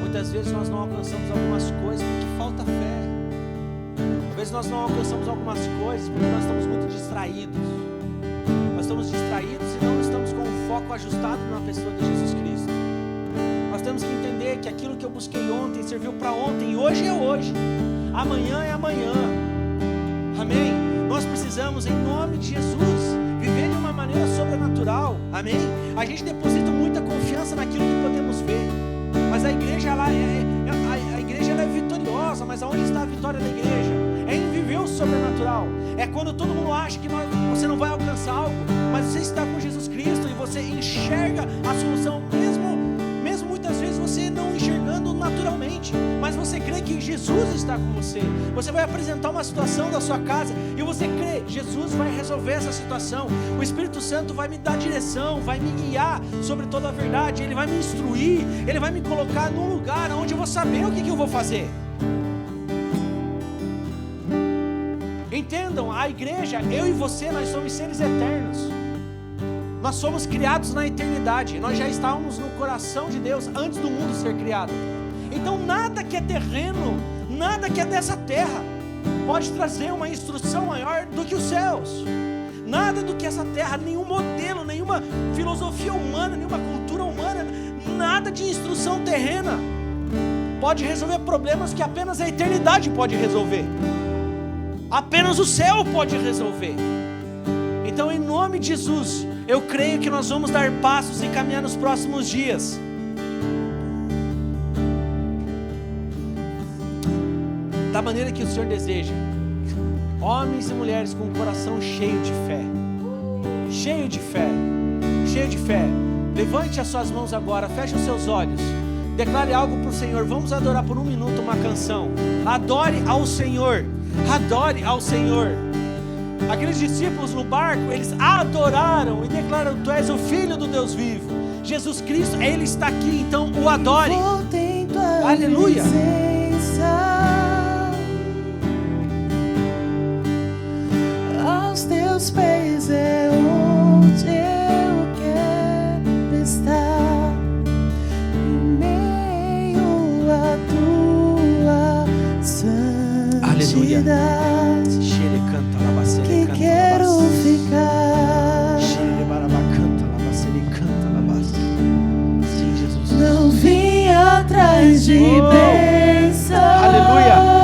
Muitas vezes nós não alcançamos algumas coisas porque falta fé. Às vezes nós não alcançamos algumas coisas porque nós estamos muito distraídos. Nós estamos distraídos e não estamos com o foco ajustado na pessoa de Jesus Cristo. Nós temos que entender que aquilo que eu busquei ontem serviu para ontem, e hoje é hoje, amanhã é amanhã. Amém? Nós precisamos, em nome de Jesus, viver de uma maneira sobrenatural. Amém? A gente deposita muita confiança naquilo que podemos ver, mas a igreja ela é vitoriosa. Mas aonde está a vitória da igreja? É em viver o sobrenatural. É quando todo mundo acha que você não vai alcançar algo, mas você está com Jesus Cristo e você enxerga a solução, mesmo muitas vezes você não enxergando naturalmente, mas você crê que Jesus está com você. Você vai apresentar uma situação da sua casa e você crê, Jesus vai resolver essa situação. O Espírito Santo vai me dar direção, vai me guiar sobre toda a verdade. Ele vai me instruir, Ele vai me colocar num lugar onde eu vou saber o que eu vou fazer. Entendam, a igreja, eu e você, nós somos seres eternos. Nós somos criados na eternidade. Nós já estávamos no coração de Deus antes do mundo ser criado. Então nada que é terreno, nada que é dessa terra pode trazer uma instrução maior do que os céus. Nada do que essa terra, nenhum modelo, nenhuma filosofia humana, nenhuma cultura humana, nada de instrução terrena pode resolver problemas que apenas a eternidade pode resolver. Apenas o céu pode resolver. Então, em nome de Jesus, eu creio que nós vamos dar passos e caminhar nos próximos dias. Da maneira que o Senhor deseja. Homens e mulheres com o coração cheio de fé. Cheio de fé. Cheio de fé. Levante as suas mãos agora, feche os seus olhos. Declare algo para o Senhor. Vamos adorar por um minuto uma canção. Adore ao Senhor. Adore ao Senhor. Aqueles discípulos no barco, eles adoraram e declararam: Tu és o Filho do Deus vivo. Jesus Cristo, Ele está aqui, então o adore. Aleluia. teus pés é onde eu quero estar, em meio à tua santidade. Xere canta, labacere Que canta, quero labacere. ficar. Xere barabá canta, labacere canta, labacere. Sim, Jesus. Não vim atrás de bênçãos. Aleluia.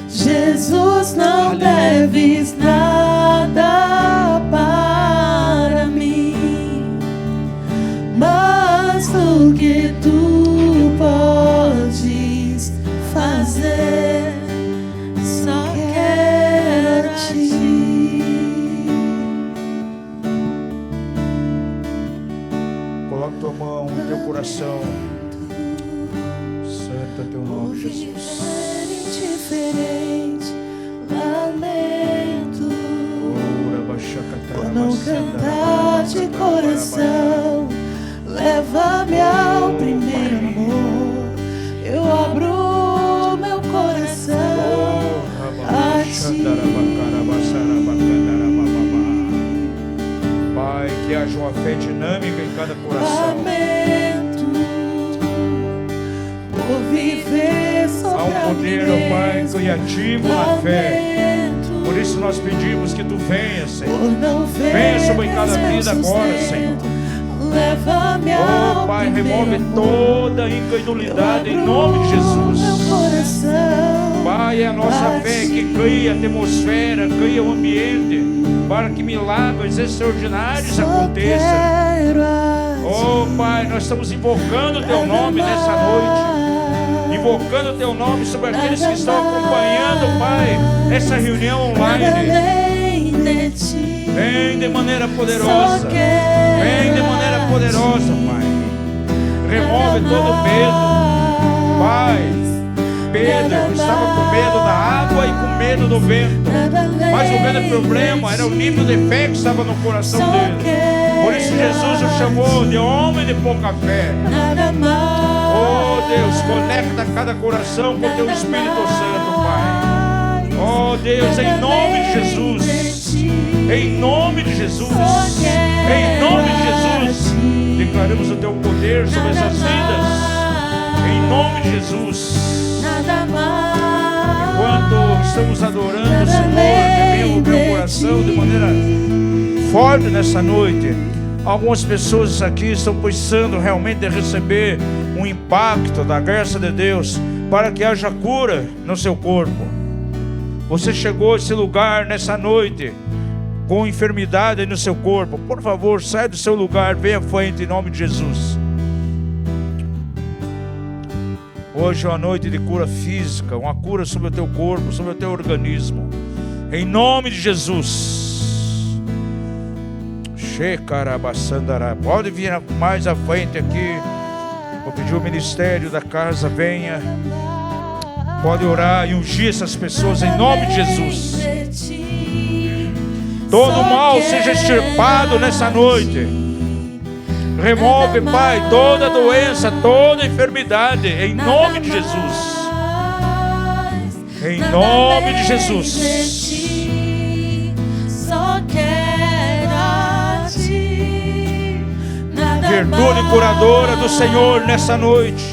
Jesus, não Aleluia. deves nada para mim, mas o que tu podes fazer, só quero a ti. Coloca tua mão no teu coração. Santo é teu nome, Jesus. Indiferente, lamento por não cantar de coração. Leva-me ao primeiro amor. Eu abro meu coração a ti. Pai, que haja uma fé dinâmica em cada coração. Lamento por viver só Há um pra poder, mim ó Pai, mesmo. criativo na fé. Lamento Por isso nós pedimos que tu venhas, Senhor. por não ver Venha sobre cada meu vida agora, Senhor. sustento. Leva-me ao Oh, Pai, primeiro remove amor. toda a incredulidade em nome de Jesus. Meu coração Pai, é a nossa a fé ti. que cria a atmosfera, cria o ambiente para que milagres extraordinários Só aconteçam. quero a Oh, Pai, nós estamos invocando o Teu nome nessa noite. Invocando o Teu nome sobre aqueles que estão acompanhando, Pai, essa reunião online. além de ti. Vem de maneira Só poderosa. quero Vem de maneira poderosa, Pai. Remove todo medo. Pai, Pedro estava com medo da água e com medo do vento. Mas o grande problema era o nível de fé que estava no coração dele. Por isso Jesus o chamou de homem de pouca fé. Nada mais. Oh Deus, conecta cada coração com o Teu Espírito Santo, Pai. Oh Deus, em nome de Jesus. Em nome de Jesus. Em nome de Jesus. Declaramos o Teu poder sobre essas vidas. Em nome de Jesus. Nada mais. Enquanto estamos adorando o Senhor, revela o meu coração de maneira forte nessa noite. Algumas pessoas aqui estão precisando realmente de receber um impacto da graça de Deus para que haja cura no seu corpo. Você chegou a esse lugar nessa noite com enfermidade no seu corpo. Por favor, sai do seu lugar, venha à frente em nome de Jesus. Hoje é uma noite de cura física, uma cura sobre o teu corpo, sobre o teu organismo. Em nome de Jesus. Pode vir mais à frente aqui. Vou pedir o ministério da casa, venha. Pode orar e ungir essas pessoas em nome de Jesus. Todo mal seja extirpado nessa noite. Remove, Pai, toda doença, toda enfermidade, em nome de Jesus. Em nome de Jesus. Só quero a ti. Virtude curadora do Senhor nessa noite.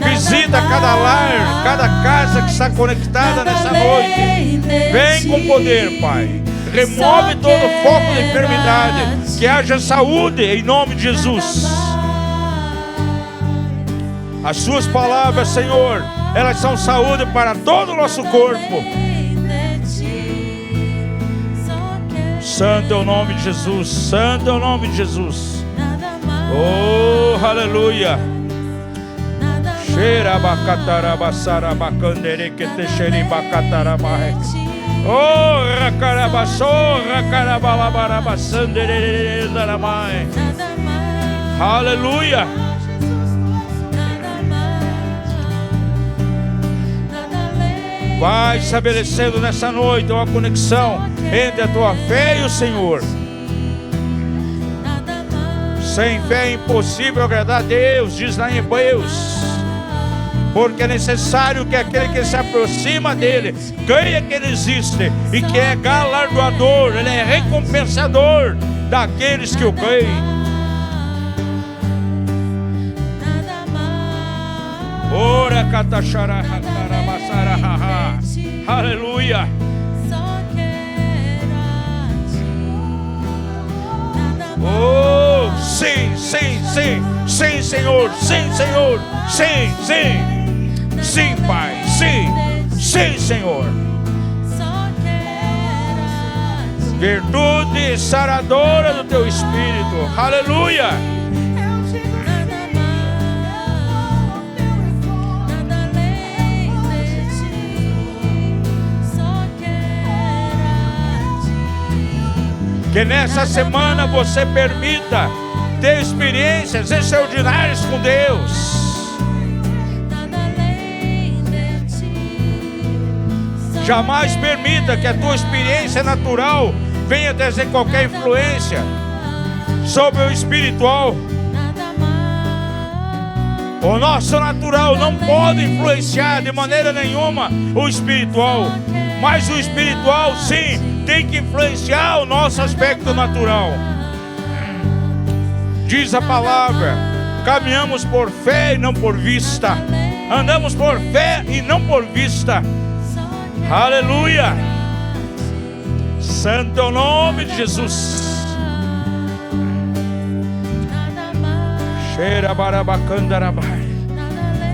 Visita cada lar, cada casa que está conectada nessa noite. Vem com poder, Pai. Remove todo o foco da enfermidade. Que haja saúde em nome de Jesus. As suas palavras, Senhor, elas são saúde para todo o nosso corpo. Santo é o nome de Jesus. Santo é o nome de Jesus. Oh, aleluia. Oh, aleluia. Vai estabelecendo nessa noite uma conexão entre a tua fé e o Senhor. Sem fé é impossível agradar a Deus, diz lá em Hebreus. porque é necessário que aquele que se aproxima dele creia que ele existe e que é galardoador, ele é recompensador daqueles que o creem. Ora catachara hataramasara. Aleluia. Oh, sim, sim, sim, sim, Senhor, sim, Senhor, sim, sim, sim, Pai, sim, sim, Senhor. Virtude saradora do teu Espírito, aleluia. Que nessa semana você permita ter experiências extraordinárias com Deus. Jamais permita que a tua experiência natural venha trazer qualquer influência sobre o espiritual. O nosso natural não pode influenciar de maneira nenhuma o espiritual, mas o espiritual sim tem que influenciar o nosso aspecto natural. Diz a palavra: caminhamos por fé e não por vista, andamos por fé e não por vista. Aleluia. Santo é o nome de Jesus.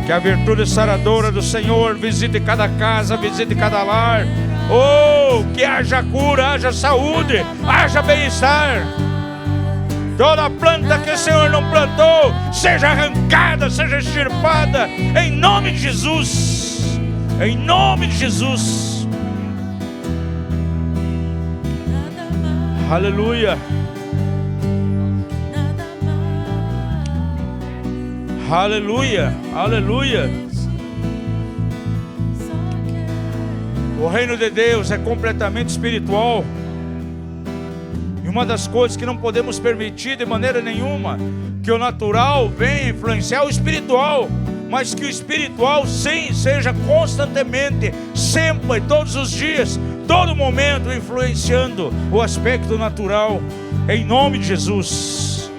Que a virtude saradora do Senhor visite cada casa, visite cada lar. Oh, que haja cura, haja saúde, haja bem-estar. Toda planta que o Senhor não plantou seja arrancada, seja extirpada, em nome de Jesus. Em nome de Jesus. Aleluia. Aleluia, aleluia. O reino de Deus é completamente espiritual. E uma das coisas que não podemos permitir de maneira nenhuma, que o natural venha influenciar o espiritual, mas que o espiritual sim seja constantemente, sempre, todos os dias, todo momento influenciando o aspecto natural, em nome de Jesus.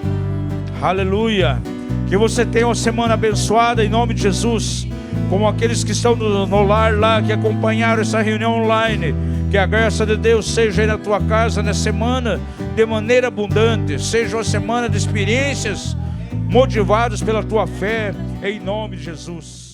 Aleluia. Que você tenha uma semana abençoada em nome de Jesus, como aqueles que estão no lar lá, que acompanharam essa reunião online. Que a graça de Deus seja aí na tua casa nessa semana de maneira abundante. Seja uma semana de experiências motivadas pela tua fé, em nome de Jesus.